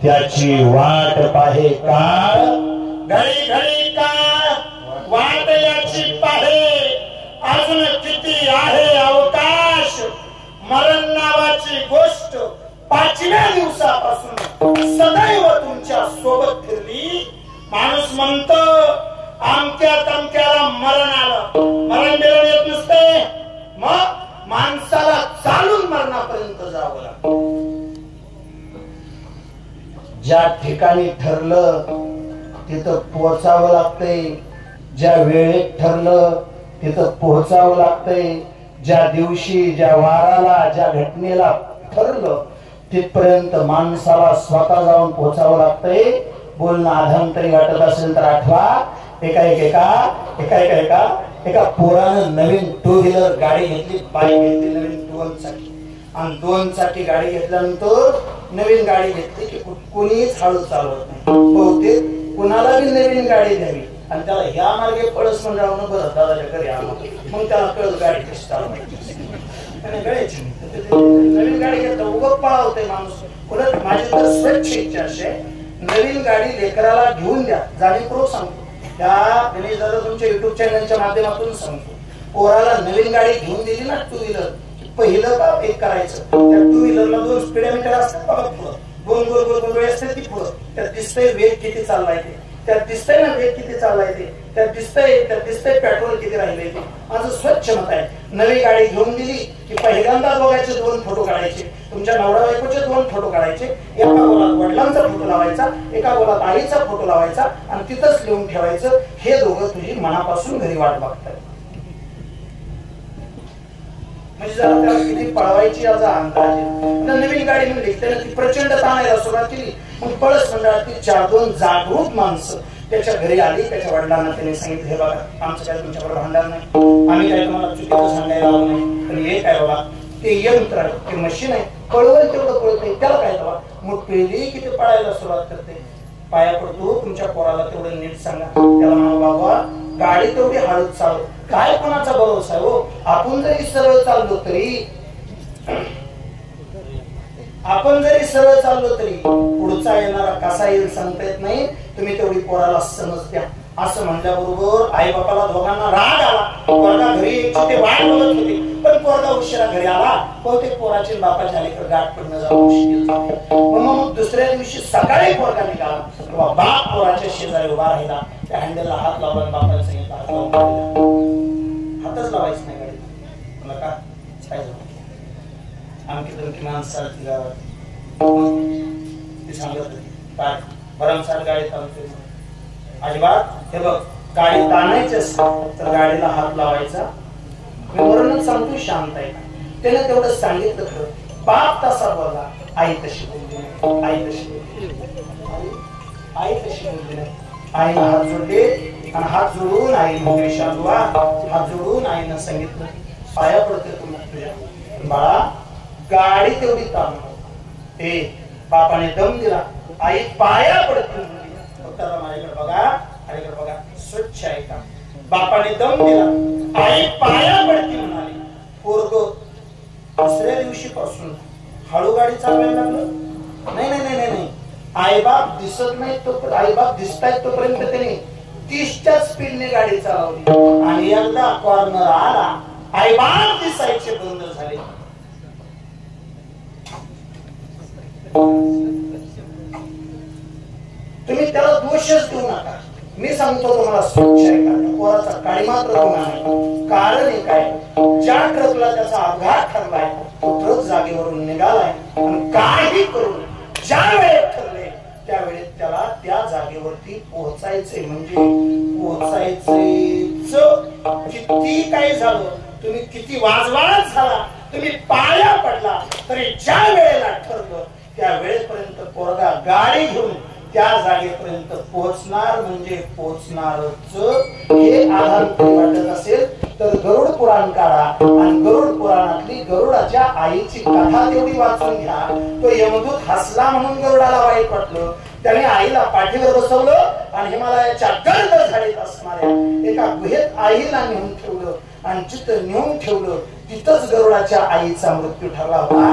त्याची वाट पाहे काळ, घडी घडी काळ वाट याची पाहे. अजून किती आहे अवकाश, मरण नावाची गोष्ट 5व्या दिवसापासून सदैव तुमच्या सोबत फिरली. माणूस म्हणतो आमक्या तमक्याला मरण आलं, मरण बिरण येत नसते. मग माणसाला चालून मरणापर्यंत जावं लागतं. ज्या ठिकाणी ठरलं तिथं पोहोचावं लागतंय, ज्या वेळेत ठरलं तिथं पोहोचावं लागतंय. ज्या दिवशी ज्या वाराला ज्या घटनेला ठरलं तिथपर्यंत माणसाला स्वतः जाऊन पोहोचावं लागतंय. बोलणं आधांतरी वाटत असेल तर आठवा, एका पोरानं नवीन 2 व्हीलर गाडी घेतली, बाईक घेतली नवीन 2 चाकी, आणि 2 चाकी गाडी घेतल्यानंतर नवीन गाडी घेतली की कोणीच हळू चालवत नाही. बहुतेक कुणाला बी नवीन गाडी द्यावी आणि त्याला ह्या मार्गे पळस मंडळावून बरं दादाच्या घरी आला, मग त्याला कळत गाडी कशी चालवायची. नवीन गाडी घेतला उगं पळावतोय माणूस. उलट माझी तर स्वच्छ इच्छा असे नवीन गाडी लेकराला घेऊन द्या. जाणीवपूर्वक सांगतो, त्या गणेश दादा तुमच्या युट्यूब चॅनलच्या माध्यमातून सांगतो, पोराला नवीन गाडी घेऊन दिली ना 2 व्हीलर, पहिलं का एक करायचं. त्या 2 व्हीलरला 2 स्पीडोमीटर असतात बघा, पुढं 2 गोल गोल असते ती पुढं. त्यात दिसतंय वेग किती चाललाय ते, त्यात दिसतंय ना वेग किती चाललाय ते, त्यात दिसतंय पेट्रोल किती राहिले ते. माझं स्वच्छ मत आहे, नवी गाडी घेऊन दिली की पहिल्यांदा दोघांचे 2 फोटो काढायचे, तुमच्या नवरा बायकोचे 2 फोटो काढायचे. एका गोलात वडिलांचा फोटो लावायचा, एका गोलात आईचा फोटो लावायचा आणि तिथंच लिहून ठेवायचं, हे दोघं तुझी मनापासून घरी वाट बघताय. म्हणजे जरा त्याला किती पळवायची याचा अंदाज आहे. नवीन गाडी म्हणली त्याने ती प्रचंड ताणायला सुरुवात केली. मग पळस मंडळातील 4-2 जागरूक माणसं त्याच्या घरी आली. त्याच्या वडिलांना त्याने सांगितलं, हे बघा आमचं काय तुमच्याकडे भांडण नाही, आम्ही काय तुम्हाला चुकीचं सांगायला आलो नाही, पण हे काय बाबा ते यंत्र आहे, ते मशीन आहे, पळवल तेवढं पळतंय, त्याला काय बाबा. मग पिळली की ते पळायला सुरुवात करते. पाया पडतो तुमच्या पोराला तेवढं नीट सांगा. त्याला म्हणा बाबा गाडी तेवढी हळूच चालव. काय कोणाचा भरोसा आहे हो. आपण जरी सरळ चाललो तरी पुढचा येणारा कसा येईल सांगता येत नाही. तुम्ही तेवढी पोराला समज द्या. असं म्हणल्याबरोबर आई बापाला दोघांना राग आला. पोरगा घरी यायची ते वाट बघत होते, पण पोरगा उशिरा घरी आला. बहुतेक पोराची बापाची अलीकडे गाठ पडणं जाऊन मुश्किल झालं. मग दुसऱ्या दिवशी सकाळी पोरगा निघाला तेव्हा बाप पोराच्या शेजारी उभा राहिला. त्या हँडलला हात लावला आणि बापाला सांगितलं हातच लावायचं नाही गाडी. मला का काय झालं आमची तमकी माणसाची गावात ती सांगत होती काय भरमसाठ गाडी चालते अजिबात. हे बघ गाडी ताणायची असेल तर गाडीला हात लावायचा. मी वरूनच सांगतो शांत आहे. त्याने तेवढं सांगितलं खरं. बाप तसा बोलला, आई तशी बोलली, आई तशी बोलली. आई कशी बोलली आईने हात जोडले आणि हात जोडून आई म्हणजे शालवा हात जोडून आईनं सांगितलं पाया पडते तुम्ही तुझ्या बाळा गाडी तेवढी ताण ए बापाने दम दिला आई पाया पडते फक्त माझ्याकडे बघा माझ्याकडे बघा स्वच्छ आहे का बापाने दम दिला आई पाया पडते म्हणाली पोरग दुसऱ्या दिवशी पासून हळू गाडी चालवायला लागलं नाही नाही नाही नाही आईबाप दिसत नाही तो आईबाप दिसतायत तोपर्यंत त्याने 30च्या स्पीडने गाडी चालवली आणि एकदा कॉर्नर आला आईबाप दिसायचे बंद झाले तुम्ही त्याला दोषच देऊ नका मी सांगतो तुम्हाला स्वच्छ आहे का पोराचा काळी मात्र गुन्हा नाही कारण आहे काय ज्या ट्रकला त्याचा अपघात ठरलाय तो ट्रक जागेवरून निघालाय आणि काही करून ज्या वेळेत ठरले त्या वेळेत त्याला त्या जागेवरती पोहोचायचंय म्हणजे पोहोचायचंच किती काय झालं तुम्ही किती वाजवाज झाला तुम्ही पाया पडला तरी ज्या वेळेला ठरलं त्या वेळेपर्यंत पोरगा गाडी घेऊन त्या जागेपर्यंत पोहोचणार म्हणजे पोहोचणारच हे आधार वाटत असेल तर गरुड पुराण काढा आणि गरुड पुराणातली गरुडाच्या आईची कथा तेवढी वाचून घ्या तो यमदूत हसला म्हणून गरुडाला वाईट वाटलं त्याने आईला पाठीवर बसवलं आणि हिमालयाच्या गर्द झाडीत असणाऱ्या एका गुहेत आईला नेऊन ठेवलं आणि जिथं नेऊन ठेवलं तिथंच गरुडाच्या आईचा मृत्यू ठरला होता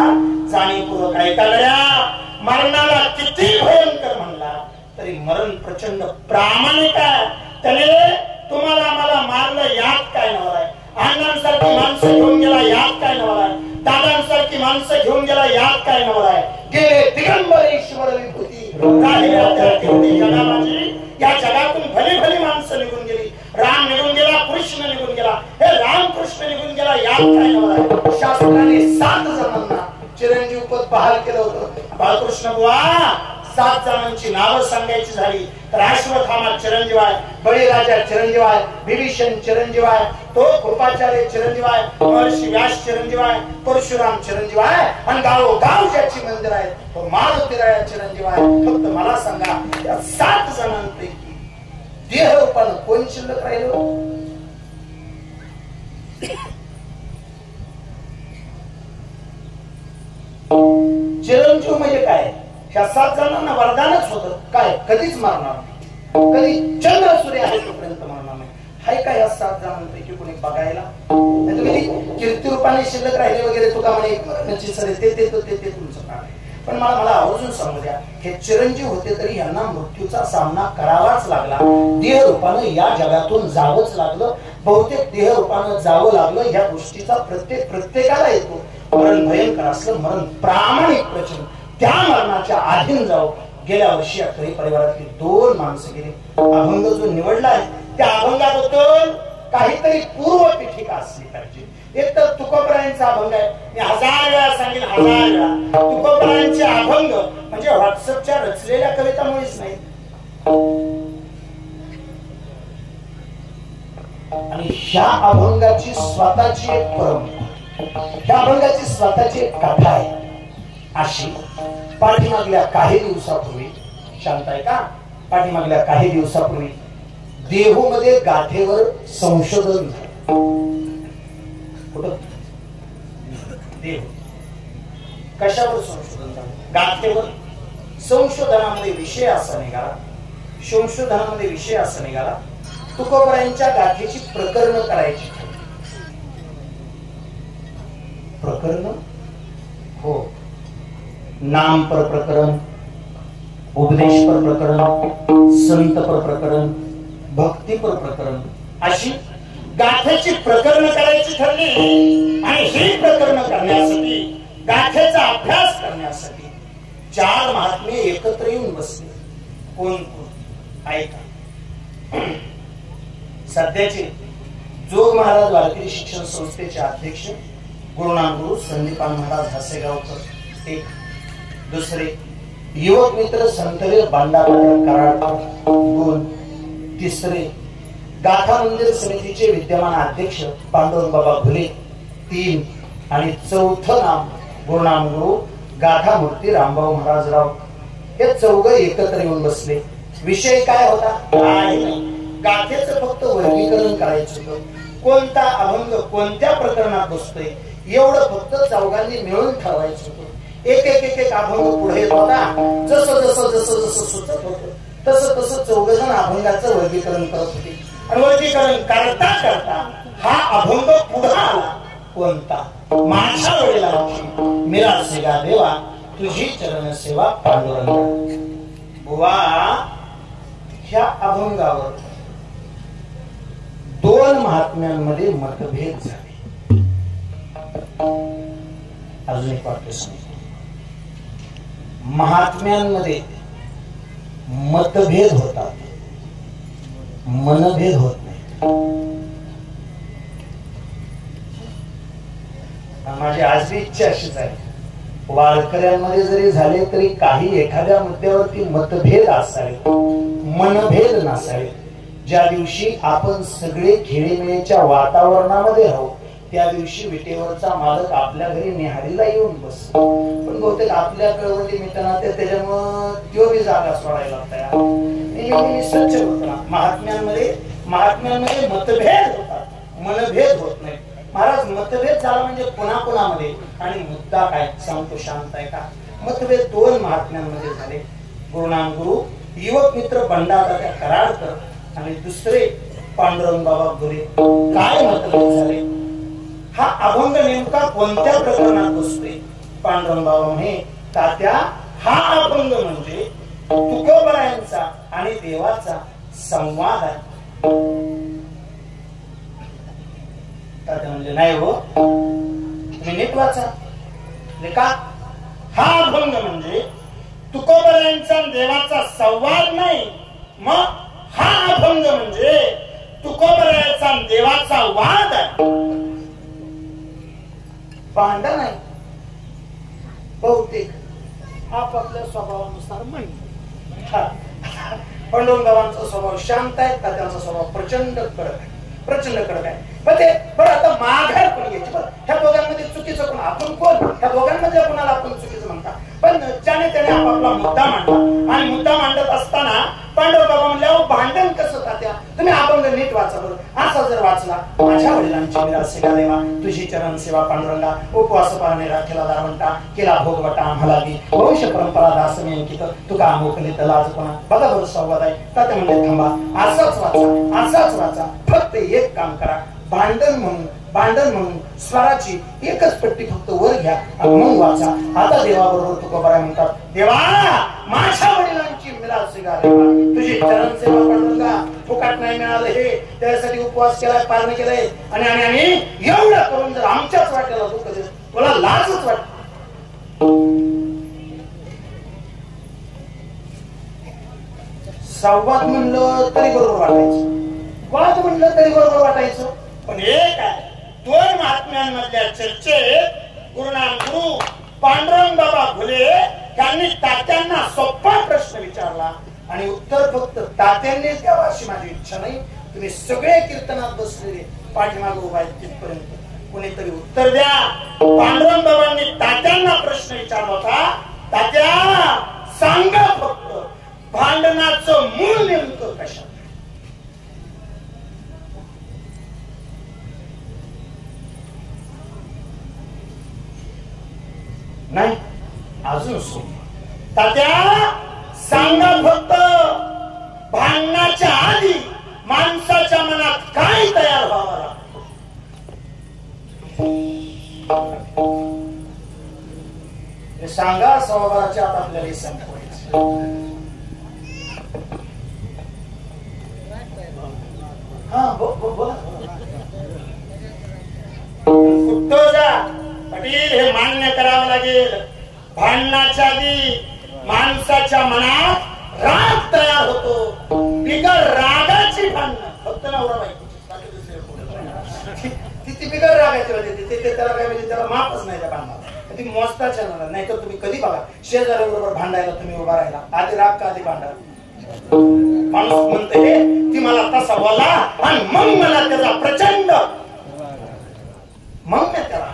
जाणीवपूर्वक ऐकायला मरणाला किती भयंकर म्हणला तरी मरण प्रचंड प्रामाणिक आहे त्याने तुम्हाला मला मारलं यात काय नवल आहे अण्णांसारखी माणसं घेऊन गेला यात काय नवल आहे दादांसारखी माणसं घेऊन गेला यात काय नवल आहे गेले दिगंबर ईश्वर विभूती या जगातून भली भली माणसं निघून गेली राम निघून गेला कृष्ण निघून गेला हे राम कृष्ण निघून गेला यात काय नवल आहे शास्त्राने 7 जणांना चिरंजीव पद बहाल केलं होतं बाळकृष्ण बुवा 7 जणांची नावं सांगायची झाली तर अश्वत्थामा चिरंजीव आहे बळीराजा चिरंजीव आहे विभीषण चिरंजीव आहे तो कृपाचार्य चिरंजीव आहे महर्षी व्यास चिरंजीव आहे परशुराम चिरंजीव आहे आणि गाव ज्याची मंदिर आहे तो मारुतीराया चिरंजीव आहे फक्त मला सांगा या 7 जणांपैकी देहरूपानं कोण शिल्लक राहिलं चिरंजीव म्हणजे काय ह्या 7 जणांना वरदानच होतं काय कधीच मारणार नाही कधी चंद्र सूर्य आहे तोपर्यंत मारणार नाही हाय काय या 7 जणांपैकी कोणी बघायला तुम्ही कीर्ती रूपाने शिल्लक राहिले वगैरे तुका म्हणे ते तुमचं काम आहे पण मला आवर्जून सांगू द्या हे चिरंजीव होते तरी यांना मृत्यूचा सामना करावाच लागला देह रूपानं या जगातून जावंच लागलं बहुतेक देह रूपानं जावं लागलं या गोष्टीचा प्रत्येकाला येतो मरण भयंकर असलं मरण प्रामाणिक प्रचंड त्या मरणाच्या अधीन जाऊ गेल्या वर्षी अख्तरी परिवारातली 2 माणसं गेली अभंग जो निवडलाय त्या अभंगाबद्दल काहीतरी पूर्वपीठिका असली पाहिजे एक तर तुकोबरायांचा अभंग आहे मी 1000 वेळा सांगेन 1000 वेळा तुकोबरायांचे अभंग म्हणजे व्हॉट्सअपच्या रचलेल्या कवितामुळेच नाही आणि ह्या अभंगाची स्वतःची एक परंपरा ह्या अभंगाची स्वतःची एक कथा आहे अशी पाठीमागल्या काही दिवसापूर्वी शांत आहे का पाठीमागल्या काही दिवसापूर्वी देहूमध्ये गाठेवर संशोधन कुठं देहू कशावर संशोधन झालं गाठेवर संशोधनामध्ये विषय असा निघाला तुकोबरायांच्या गाठीची प्रकरण करायची प्रकरण हो नाम पर प्रकरण उपदेश पर प्रकरण संत पर प्रकरण भक्ती पर प्रकरण अशी गाथेची प्रकरण करायची ठरली आणि ही प्रकरण करण्यासाठी गाथेचा अभ्यास करण्यासाठी 4 महात्मे एकत्र येऊन बसले कोण ऐका सध्याचे जोग महाराज भारतीय शिक्षण संस्थेचे अध्यक्ष गुरुनामगुरु संदीपान महाराज हसेगावकर एक दुसरे युवक मित्र संतवीर बांडापाटील कराडकर 2 तिसरे गाथा मंदिर समितीचे विद्यमान अध्यक्ष पांडुरंग बाबा घुले 3 आणि चौथं नाम गुरुनामगुरु गाथा मूर्ती रामभाऊ महाराजराव हे 4 एकत्र येऊन बसले विषय काय होता? काय नाही. गाथेचं फक्त वर्गीकरण करायचं होतं. कोणता अभंग कोणत्या प्रकरणात बसतोय एवढं फक्त चौघांनी मिळून ठरवायचं होतं. एक एक एक एक अभंग पुढे येत होता. जसं जसं जसं जसं सुचत होतं तसं तसं चौघजण अभंगाचं वर्गीकरण करत होते. आणि वर्गीकरण करता करता हा अभंग पुढे आला. कोणता? माझ्या वडिलांची मिरासी गा देवा तुझी चरण सेवा पांडुरंगा. बुवा, ह्या अभंगावर दोन महात्म्यांमध्ये मतभेद झाले. अजून एक वाक्य सांगतो. महात्म्यांमध्ये मतभेद होतात, मनभेद होत नाही. माझी आजही इच्छा अशीच आहे, वारकऱ्यांमध्ये जरी झाले तरी काही एखाद्या मुद्द्यावरती मतभेद असावे, मनभेद नसावे. ज्या दिवशी आपण सगळे खेळीमेळीच्या वातावरणामध्ये राहू त्या दिवशी विटेवरचा मालक आपल्या घरी निहारीला येऊन बस. पण बहुतेक आपल्या कळवटी मिटना त्याच्यामुळं तो बी जागा सोडायला तयार. मी स्वच्छ होतो ना. महात्म्यांमध्ये मतभेद होतात, मनभेद होत नाही. महाराज, मतभेद झाला म्हणजे पुन्हा पुन्हामध्ये. आणि मुद्दा काय सांगतो, शांत आहे का? मतभेद दोन महात्म्यांमध्ये झाले. गुरुनामगुरु युवक मित्र बंडादादा कराडकर आणि दुसरे पांडुरंग बाबा गुरे. काय मतभेद झाले? हा अभंग नेमका कोणत्या प्रकरणात बसतोय? पांडुरंग बाबा म्हणे, तात्या, हा अभंग म्हणजे तुकोबरायांचा आणि देवाचा संवाद आहे. तात्या म्हणजे नाही हो, तुम्ही नीट वाचा. का? हा अभंग म्हणजे तुकोबरायांचा देवाचा संवाद नाही. मग हा अभंग म्हणजे तुकोबरायांचा देवाचा वाद आहे. भांडण नाही. बहुतेक आपापल्या स्वभावानुसार म्हणतात. पांडुरंगावांचा स्वभाव शांत आहे, तात्यांचा स्वभाव प्रचंड कडक आहे, प्रचंड कडक आहे. पण ते बरं, आता माघार पण घ्यायची. बरं, ह्या दोघांमध्ये चुकीचं कोण? आपण कोण? ह्या दोघांमध्ये कोणाला आपण चुकीचं म्हणता? पण ज्याने त्याने आपापला मुद्दा मांडला. आणि मुद्दा मांडत असताना पांडुरंग बाबा म्हणले, अहो भांडण कसं तात्या? तुम्ही अभंग नीट वाचा बरं. असा जर वाचला, माझ्या वडिलांची मिरासी गा देवा तुझी चरण सेवा पांडुरंगा, उपवास पाळणे राखेला दारवंटा, केला भोगवटा आम्हाला दी, भविष्य परंपरा दास मी अंकित, तुका मोकलित लाजपणा. बघा बरं संवाद आहे. तात्या म्हणले, थांबा, असाच वाचा, असाच वाचा. फक्त एक काम करा, भांडण म्हणून स्वराची एकच पट्टी फक्त वर घ्या आणि मग वाचा. आता देवाबरोबर तुकोबाराय म्हणतात, देवा, माझ्या वडिलांची मिरासी गा देवा तुझी चरण सेवा पांडुरंगा. फुकाट नाही मिळालं हे, त्यासाठी उपवास केलाय, पारण केलंय. आणि एवढं करून जर आमच्याच वाट्याला दुःख देत, तुला लाजच वाटत. संवाद म्हणलं तरी बरोबर वाटायचं, वाद म्हणलं तरी बरोबर वाटायचं. पण एक आहे, दोन महात्म्यांमधल्या चर्चेत गुरुनामगुरु पांडुरंग बाबा घुले यांनी तात्यांना सोपा प्रश्न विचारला आणि उत्तर फक्त तात्यांनी द्यावं अशी माझी इच्छा नाही. तुम्ही सगळे कीर्तनात बसलेले पाठीमागे उभा आहेत तिथपर्यंत कोणीतरी उत्तर द्या. पांडुरंग बाबांनी तात्यांना प्रश्न विचारला होता, तात्या सांगा फक्त भांडणाचं मूळ नेमकं कशात? नाही, अजून सोप. तात्या सांगा फक्त भांडणाच्या आधी माणसाच्या मनात काय तयार व्हावं लागतं? हे सांगा. स्वभावाच्या आत आपल्याला संपवायचं. हा बोला. कुठं जा पाटील, हे मान्य करावं लागेल. भांडणाच्या आधी माणसाच्या मनात राग तयार होतो. बिगर रागाची भांडणं फक्त नवरा बायकोची, ती बिगर रागाची होते. त्याला काय म्हणजे त्याला मापच नाही त्या भांडणाला. ती मोजताच येणार नाही. तर तुम्ही कधी बघा शेजाऱ्याबरोबर भांडायला तुम्ही उभा राहिला, आधी राग का आधी भांडा? माणूस म्हणते ती मला तसा बोला आणि मग मला त्याचा प्रचंड, मग नाही त्याला.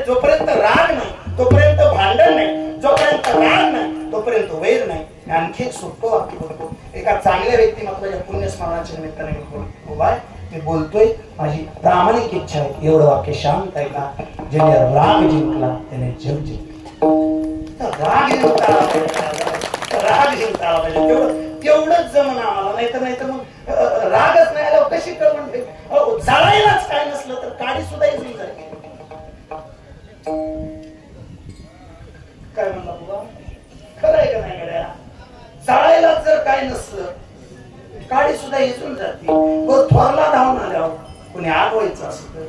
जोपर्यंत राग नाही तोपर्यंत भांडण नाही, जोपर्यंत राग नाही तोपर्यंत वैर नाही. मी आणखी एक सोपं वाक्य बोलतो. एका चांगल्या व्यक्तिमत्वाच्या पुण्यस्मरणाच्या निमित्ताने मी उभा आहे, मी बोलतोय. माझी प्रामाणिक इच्छा आहे एवढं वाक्य शांत ऐका. ज्याने राग जिंकला त्याने जग जिंकला. राग जिंकता आला पाहिजे, राग जिंकता आला पाहिजे. तेवढंच जमणं आम्हाला. नाहीतर मग रागच नाही आला कशी कर म्हणते. जाळायलाच काय नसलं तर काडी सुद्धा इजून जाईल. काय म्हणला बुवा, खरं आहे का नाही गड्या? जाळायलाच जर काय नसलं काडी सुद्धा इजून जाते. थोरला धावून आल्यावर कोणी आग व्हायचं असं तर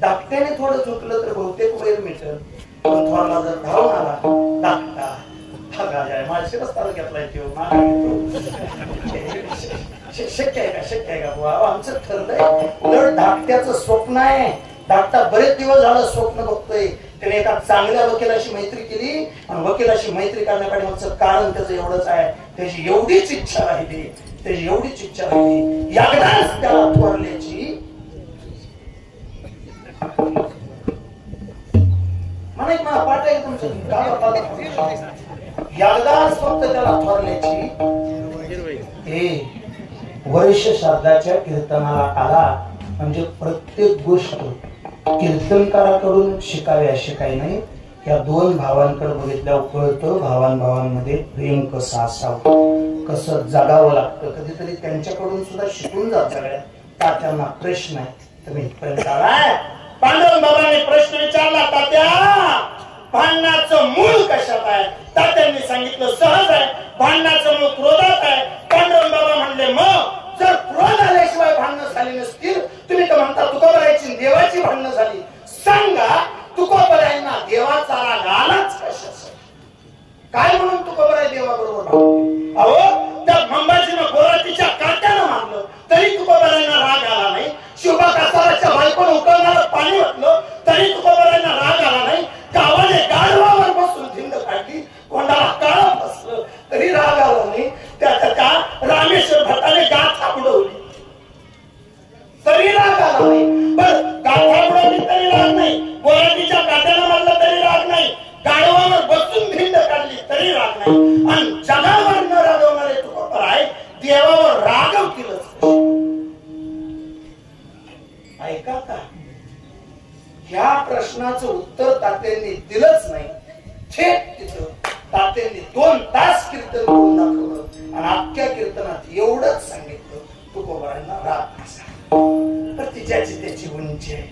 धाकट्याने थोडं चुकलं तर बहुतेक वैर मिटल. पण थोरला जर धावून आला धाकटा माळशिरस तालुक्यातला शक्य आहे का? शक्य आहे का बुवा? आमचं ठरलंय. उलट धाकट्याचं स्वप्न आहे. धाकटा बरेच दिवस झालं स्वप्न बघतोय. त्याने एका चांगल्या वकिलाशी मैत्री केली आणि वकिलाशी मैत्री करण्यापाठीमागचं कारण त्याचं एवढंच आहे. त्याची एवढीच इच्छा राहिली, त्याची एवढीच इच्छा राहिली एकदाच त्याला थोरल्याची मला पाठ आहे तुमचं. एकदाच फक्त त्याला थोरल्याची वर्ष श्राद्धाच्या कीर्तनाला आला म्हणजे प्रत्येक गोष्ट कीर्तनकाराकडून शिकावी अशी काही नाही. या दोन भावांकडे बघितल्यावर कळतं भावांमध्ये प्रेम कसं असावं, कसं जगावं लागतं. कधीतरी त्यांच्याकडून सुद्धा शिकून जात. सगळ्या तात्यांना प्रश्न आहे. तुम्ही इथपर्यंत आलाय. पांडुरंग बाबांनी प्रश्न विचारला, तात्या भांडणाचं मूळ कशात आहे? तात्यांनी सांगितलं सहज आहे, भांडणाचं मूळ क्रोधात आहे. पांडुरंग बाबा म्हणले मग जर क्रोध आल्याशिवाय भांडणं झाली नसतील, तुम्ही तर म्हणता तुकोबरायांची देवाची भांडणं झाली. सांगा तुकोबरायांना देवाचा राग आलाच कशाचा? काय म्हणून तुकोबराय देवाबरोबर भांडले? अहो त्या मंबाजीनं गोरातीच्या काट्यानं मारलं तरी तुकोबरायांना राग आला नाही. शिवबा कासाराच्या बायकोनं उकळणारं पाणी वाटलं तरी तुकोबरायांना राग आला नाही. गावाने गाढवावर बसून धिंड काढली, कोंडाला काळं फसलं तरी राग आला नाही. त्या रामेश्वर भटाने गाथा बुडवली तरी राग आला नाही. बरं गाथा बुडवली तरी राग नाही, गोरातीच्या काट्यानं मारलं तरी राग नाही, गाढवावर बसून धिंड काढली तरी राग नाही. आणि जगावर न रागवणारे तुकोबराय देवावर रागवतीलच. ऐका का, ह्या प्रश्नाचं उत्तर तात्यांनी दिलंच नाही. थेट तिथं तात्यांनी 2 तास कीर्तन करून दाखवलं आणि अख्ख्या कीर्तनात एवढंच सांगितलं, तुकोबरायांना राग नसा. तर ती ज्याची त्याची उंची आहे,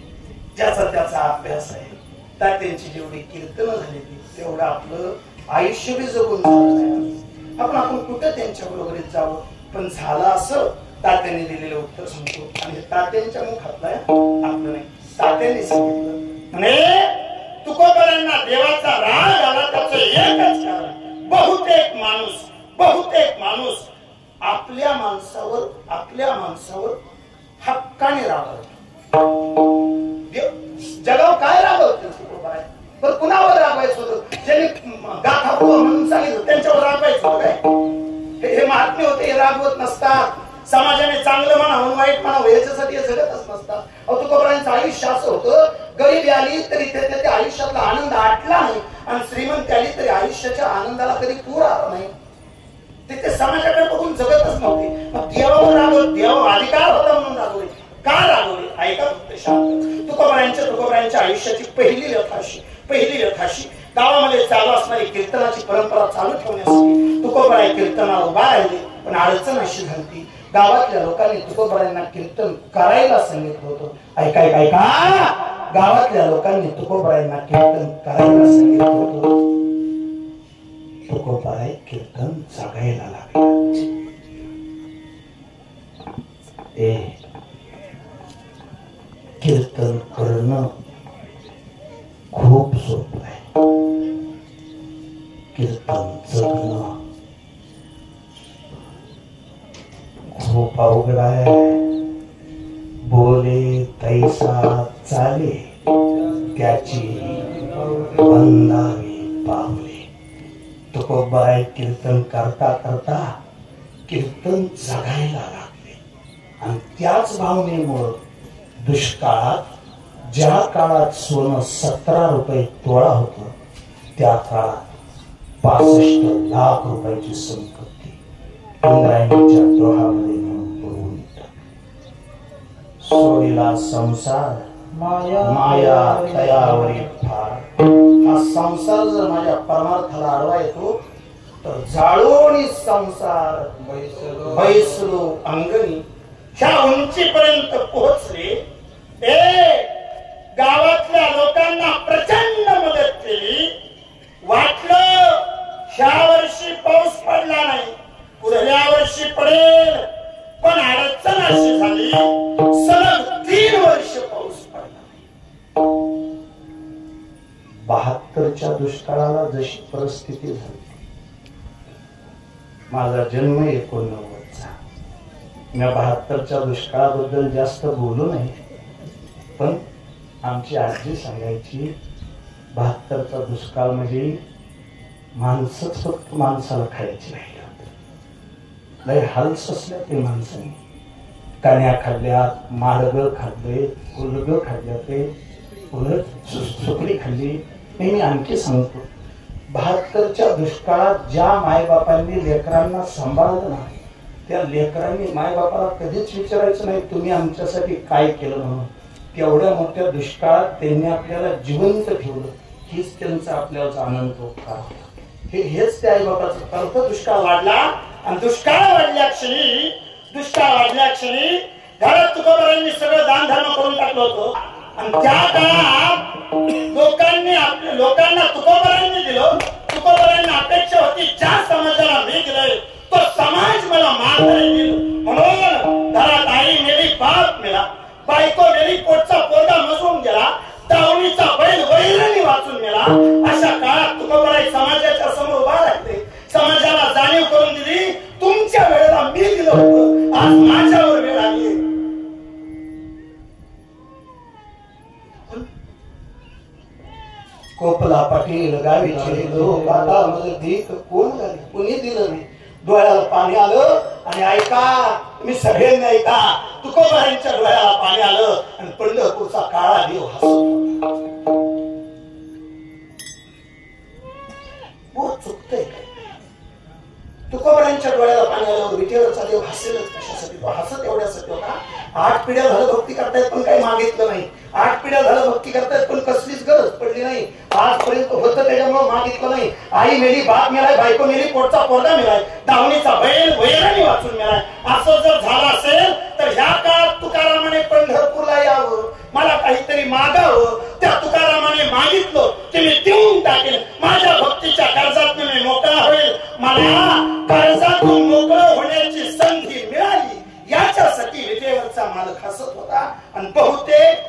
ज्याचा त्याचा अभ्यास आहे. तात्यांची जेवढी कीर्तनं झाली तेवढं आपलं आयुष्य बी जगून झालं नाही. आपण कुठं त्यांच्या बरोबरीत जावं. पण झालं असं तात्यांनी दिलेलं उत्तर सांगतो. आणि तात्यांच्या मुखातलं आपलं नाही. तात्यांनी सांगितलं म्हणे तुकोबरायांना देवाचा राग आला त्याचं एकच कारण, बहुतेक माणूस आपल्या माणसावर हक्काने रागवतो. जगावर काय रागवतो तुकोबराय? पण कुणावर रागवायचं होतं? ज्यांनी गाथा म्हणून सांगितलं त्यांच्यावर रागवायचं होतं काय? हे महात्मे होते, हे रागवत नसतात. समाजाने चांगलं म्हणावं वाईट म्हणावं याच्यासाठी हे जगतच नसतात. तुकोबरायांचं आयुष्य असं होतं, गरिबी आली तरी त्या आयुष्यातला आनंद आटला नाही आणि श्रीमंती आली तरी आयुष्याच्या आनंदाला कधी पूर आला नाही. ते समाजाकडे बघून जगतच नव्हते. मग देवावर रागवले, देवावर अधिकार होता म्हणून रागवले. का रागवले? ऐका फक्त शांत. तुकोबरायांच्या आयुष्याची पहिली व्यथाशी गावामध्ये चालू असणारी कीर्तनाची परंपरा चालू ठेवण्यासाठी तुकोबराय कीर्तनाला उभा राहिले. पण अडचण अशी झाली, गावातल्या लोकांनी तुकोबरायांना कीर्तन करायला सांगितलं होतं. ऐका गावातल्या लोकांनी तुकोबरायांना कीर्तन करायला सांगितलं होतं. तुकोबराय कीर्तन जगायला लागले. कीर्तन करणं खूप सोपं आहे, कीर्तन जगणं खूप अवघड आहे. बोले तैसा चाले त्याची बंधावी पावले. तुकोबराय कीर्तन करता करता कीर्तन जगायला लागले. आणि त्याच भावनेमुळे दुष्काळात, ज्या काळात सोनं 17 रुपये तोळा होतं, त्या काळात 65 लाख रुपयाची संपत्ती इंद्रायणीच्या डोहामध्ये नेऊन पुरवून सोडीला संसार माया तयावरी फार. हा संसार जर माझ्या परमार्थाला आडवा येतो तर जाळोनी संसार बैसलो अंगणी. ह्या उंचीपर्यंत पोहोचले. गावातल्या लोकांना प्रचंड मदत केली. वाटलं ह्या वर्षी पाऊस पडला नाही, पुढल्या वर्षी पडेल, पण अडचण अशी झाली सलग 3 वर्ष पाऊस पडला. 72च्या दुष्काळाला जशी परिस्थिती झाली. माझा जन्म 89चा. मी 72च्या दुष्काळाबद्दल जास्त बोलू नाही, पण आमची आजी सांगायची 72चा दुष्काळ म्हणजे माणसंच फक्त माणसाला खायची राहिली. लय हाल ससल्या ते माणसाने. कान्या खाल्ल्यात, माडगं खाल्ले, उलगं खाल्ल्या, ते उलट सुकडी खाल्ली. मी आणखी सांगतो, 72च्या दुष्काळात ज्या मायबापांनी लेकरांना सांभाळलं ना, त्या लेकरांनी मायबापाला कधीच विचारायचं नाही तुम्ही आमच्यासाठी काय केलं म्हणून. तेवढ्या मोठ्या दुष्काळात त्यांनी आपल्याला जिवंत ठेवलं. हीच त्यांचा आपल्याला आनंद होता. हेच त्या आई बाबाचं कर्त. दुष्काळ वाढला आणि दुष्काळ वाढल्या क्षणी घरात तुकोबारांनी सगळं दानधर्म करून टाकलं होतं. आणि त्या काळात लोकांना तुकोबारांनी दिलं. तुकोबारांना अपेक्षा होती ज्या समाजाला मी दिलंय तो समाज मला मानधन दिलं. म्हणून घरात आई मेली, बाप मेला, बायको मेली, पोटचा पोरगा मसून गेला, दावणीचा बैल वैराणी वाचून गेला. अशा काळात तुकोबाराई समाजाच्या समोर उभा राहिले. समाजाला जाणीव करून दिली तुमच्या वेळेला मी दिलं होतं, आज माझ्यावर वेळ आली. कोपला पाटील गावीचे लोक आता भीक कोण झाली, कुणी दिलं नाही. डोळ्याला पाणी आलं आणि ऐका, मी सगळ्यांनी ऐका, तुकोबारांच्या डोळ्याला पाणी आलं आणि पंढरपूरचा काळा देव हसत. चुकतंय तुकोबारांच्या डोळ्याला पाणी आल्यावर विठेवरचा देव हसेलच कशासाठी? तो हसत एवढ्यासाठी होता. 8 पिढ्या झालं भक्ती करतायत पण काही मागितलं नाही. 8 पिढ्या झालं भक्ती करतायत पण कसलीच गरज पडली नाही. आजपर्यंत होतं त्याच्यामुळे मागितलं नाही. आई मेली, बाप मेलाय, बायको मेली, पोटचा पोरगा मेलाय, दावणीचा बैल वैराणी वाचून मेलाय. असं जर झालं असेल तर ह्या काळात तुकारामाने पंढरपूरला यावं, मला काहीतरी मागावं. त्या तुकारामाने मागितलं की मी देऊन टाकेल. माझ्या भक्तीच्या कर्जातून मी मोकळा होईल. मला कर्जातून मोकळं होण्याची संधी मिळाली. याच्यासाठी विजेवरचा मालक हसत होता. आणि बहुतेक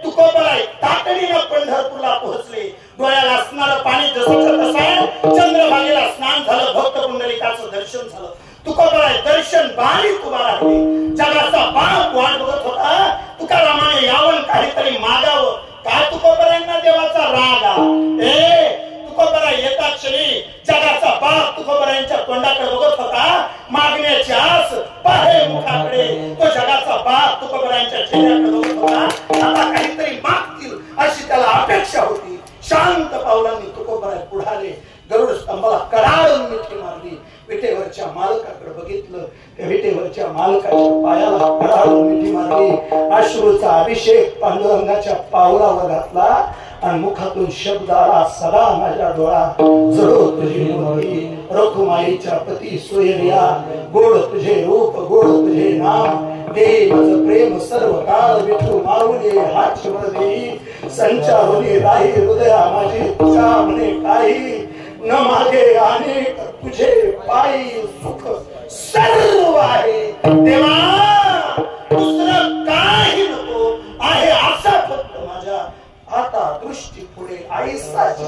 तुकोबाराई तातडीनं पंढरपूरला पोहोचले. डोळ्याला असणारं पाणी जसं तसं चंद्रभागेला स्नान झालं, भक्त पुंडलिकाचं दर्शन झालं. तुकोबाराई दर्शन बारीक उभा राहिले. जगाचा बाप वाट बघत होता. तुकारामाने यावं, काहीतरी मागावं. काय तुकोबाराईंना देवाचा राग आला. तुकोबाराई येता क्षणी जगाचा बाप तुकोबाराईंच्या तोंडाकडे बघत होता. मागण्याची आस पाहे मुखाकडे. तो जगाचा बाप तुकोबाराईंच्या चेहऱ्याकडे बघत होता. आता काहीतरी मागतील अशी त्याला अपेक्षा होती. शांत पावलांनी तुकोबाराई पुढाले. गरुड स्तंभाला कडाडून मिठी मारली. विटेवरच्या मालकाकडे बघितलं. त्या विटेवरच्या मालकाच्या पायाला कडाडून मिठी मारली. अश्रूचा अभिषेक पांडुरंगाच्या पावलावर घातला आणि मुखातून शब्द आला, सदा माझ्या डोळा जडो तुझी मूर्ती, रखुमाईच्या पती सोयरिया, गोड तुझे रूप, गोड तुझे नाम, दे माझं प्रेम सर्व काळ, विठू माऊली हाच देई, संचारुनी राही हृदया माझी, तुझ्या म्हणे काही न मागे अनेक तुझे पायी, सुख सर्व आहे देवा, दुसरं काही नको आहे असा फक्त माझ्या आता दृष्टी पुढे आईसाची.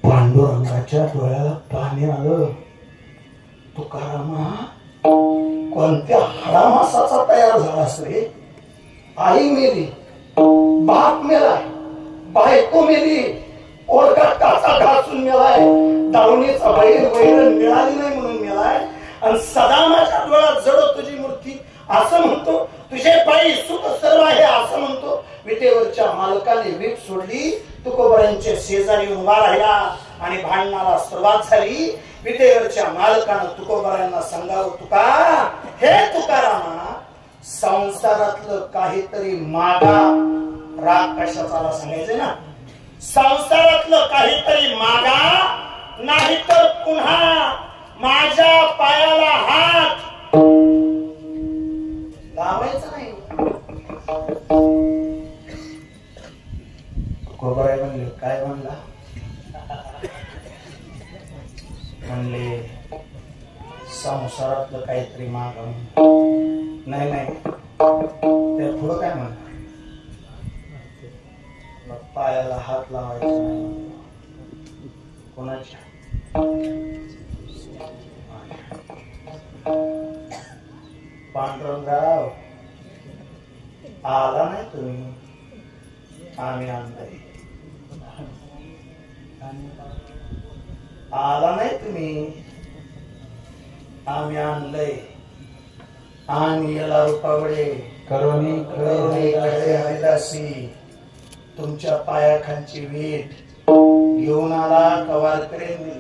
पांडुरंगाच्या डोळ्याला पाणी आलं. तुकारामा कोणत्या हाडामासाचा तयार झालास रे? आई मेली, बाप मेलाय, बायको मेली, ओळखा काचा घासून मेलाय, दावणीचा बैल वैरण मिळाली नाही म्हणून मेलाय, आणि सदा माझ्या डोळ्यात जडो तुझी मूर्ती असं म्हणतो. तुझे पायी सुख सर्व आहे असं म्हणतो. विटेवरच्या मालकाने वीट सोडली, तुकोबरांच्या शेजारी उभा राहिला आणि भांडणाला सुरुवात झाली. विटेवरच्या मालकानं तुकोबरांना सांगावं, तुका हे तुकारामा, संसारातलं काहीतरी मागा. राग कशाचा सांगायचंय ना, संसारातलं काहीतरी मागा, नाहीतर पुन्हा माझ्या पायाला हात लावायचा नाही. तुकोबराय म्हणले, काय म्हणला? म्हणले संसारातलं काहीतरी माग. नाही नाही, त्या पुढं काय म्हणलं? पायाला हात लावायचा नाही. कोणाच्या? पांडुरंगराव आला नाही तुम्ही, आम्ही आणलंय. आला नाही तुम्ही, आम्ही आणलंय. आणि याला रूपावळे करुणी करुणी कडे हरिदासी, तुमच्या पायाखालची वीट घेऊन आला कवार करेन.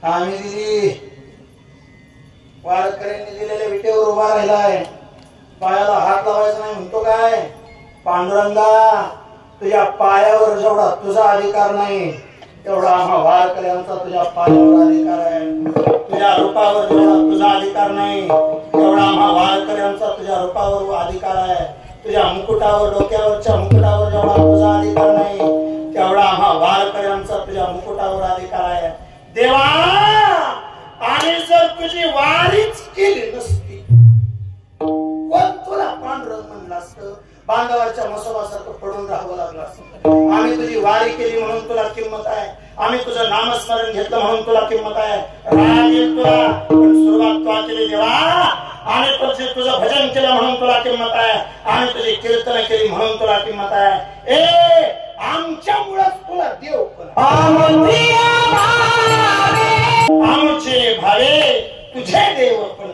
आम्ही दिली, वारकऱ्यांनी दिलेल्या विटेवर उभा राहिलाय, पायाला हात लावायचा नाही म्हणतो. काय पांडुरंगा, तुझ्या पायावर जेवढा तुझा अधिकार नाही तेवढा आम्हा वारकऱ्यांचा तुझ्या पायावर अधिकार आहे. तुझ्या रूपावर जेवढा तुझा अधिकार नाही तेवढा आम्हा वारकऱ्यांचा तुझ्या रूपावर अधिकार आहे. तुझ्या मुकुटावर, डोक्यावरच्या मुकुटावर जेवढा तुझा अधिकार नाही तेवढा आम्हा वारकऱ्यांचा तुझ्या मुकुटावर अधिकार आहे. देवा, आणि जर तुझी वारीच केली नसती, कोण तुला पांडुरंग म्हणलं असतं? बांधवाच्या मसोबासारखं पडून राहावं लागलं असतं. आम्ही तुझी वारी केली म्हणून तुला किंमत आहे, आम्ही तुझं नामस्मरण घेतलं म्हणून तुला किंमत आहे. राग येईल तुला, पण सुरुवात तुला केली देवा. आणि तुझं भजन केलं म्हणून तुला किंमत आहे, आणि तुझी कीर्तन केली म्हणून तुला किंमत आहे. ए, आमच्यामुळेच तुला देव आमचे भावे तुझे देव पण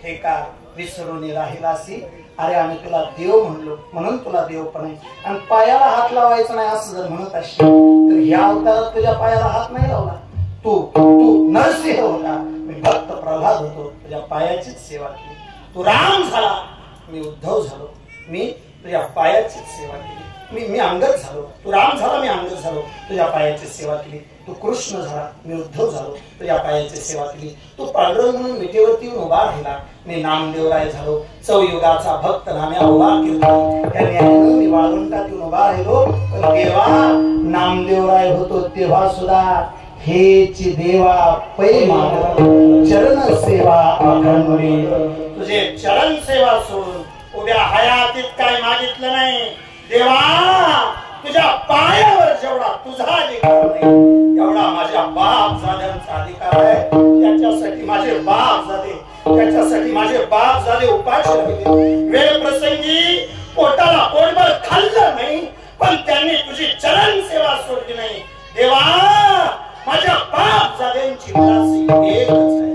हे का विसरून राहिलासी. अरे आम्ही तुला देव म्हणलो म्हणून तुला देव पण आहे. आणि पायाला हात लावायचा नाही असं जर म्हणत असशील तर ह्या अवतारात तुझ्या पायाला हात नाही लावला. तू नरसिंह होता, मी भक्त प्रल्हाद होतो, तुझ्या पायाचीच सेवा केली. तू राम झाला, मी उद्धव झालो, मी तुझ्या पायाचीच सेवा केली. मी अंगद झालो, तू राम झाला, मी अंगद झालो, तुझ्या पायाची सेवा केली. तू कृष्ण झाला, मी उद्धव झालो, तुझ्या पायाची सेवा केली. तू पांडुरंग म्हणून मिठीवरती उभा राहिला, मी नामदेवराय झालो, चौयुगाचा भक्त नाम्या उभा केला. त्या न्यायानं मी वाळवंटात येऊन उभा राहिलो. पण देवा, नामदेवराय होतो तेव्हा सुद्धा हेची देवा पै माग चरण सेवा अखंड. तुझे चरण सेवा सोडून उभ्या हयातीत काय मागितलं नाही. देवा, तुझ्या पायावर जेवढा तुझा अधिकार नाही तेवढा माझ्या बाप जाद्यांचा अधिकार आहे. त्याच्यासाठी माझे बाप जादे उपाशी राहिले. वेळ प्रसंगी पोटाला पोटभर खाल्लं नाही, पण त्यांनी तुझी चरण सेवा सोडली नाही. देवा, माझ्या बाप जाद्यांची विलासी एकच आहे.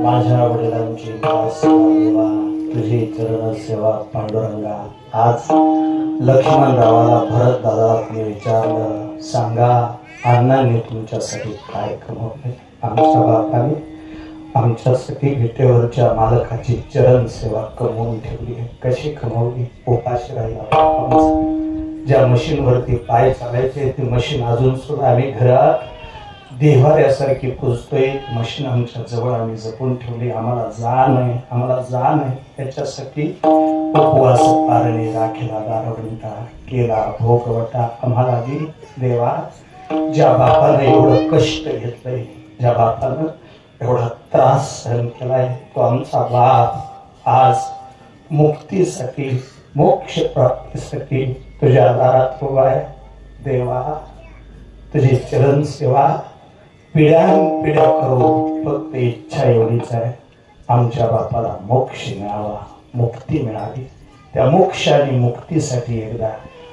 माझ्या वडिलांची तुझी चरण सेवा पांडुरंगा. आज लक्ष्मणरावाला भरत दादा विचारलं, सांगा अण्णांनी तुमच्यासाठी काय कमवले, आमच्या बापाने आमच्यासाठी विटेवरच्या मालकाची चरण सेवा कमवून ठेवली आहे. कशी कमवली? उपाशी राहिला. ज्या मशीनवरती पाय चालायचे ते मशीन अजून सुद्धा आम्ही घरात देवाऱ्यासारखी पुजतोय. मशीन आमच्या जवळ आम्ही जपून ठेवली. आम्हाला जाण आहे त्याच्यासाठी उपवास पारणे राखीला दारवंता केला भोगवटा आम्हाला दे देवा. ज्या बापानं एवढं कष्ट घेतलंय, ज्या बापानं एवढा त्रास सहन केलाय, तो आमचा बाप आज मुक्तीसाठी मोक्ष प्राप्तीसाठी तुझ्या दारात उभा आहे. देवा तुझी चरण सेवा पिढ्यानपिढ्या करू, फक्त इच्छा एवढीच आहे, आमच्या बापाला मोक्ष मिळावा, मुक्ती मिळावी. त्या मोक्ष आणि मुक्तीसाठी एकदा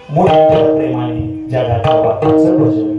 मोठ्या प्रेमाने जगाच्या बापाचं भजन.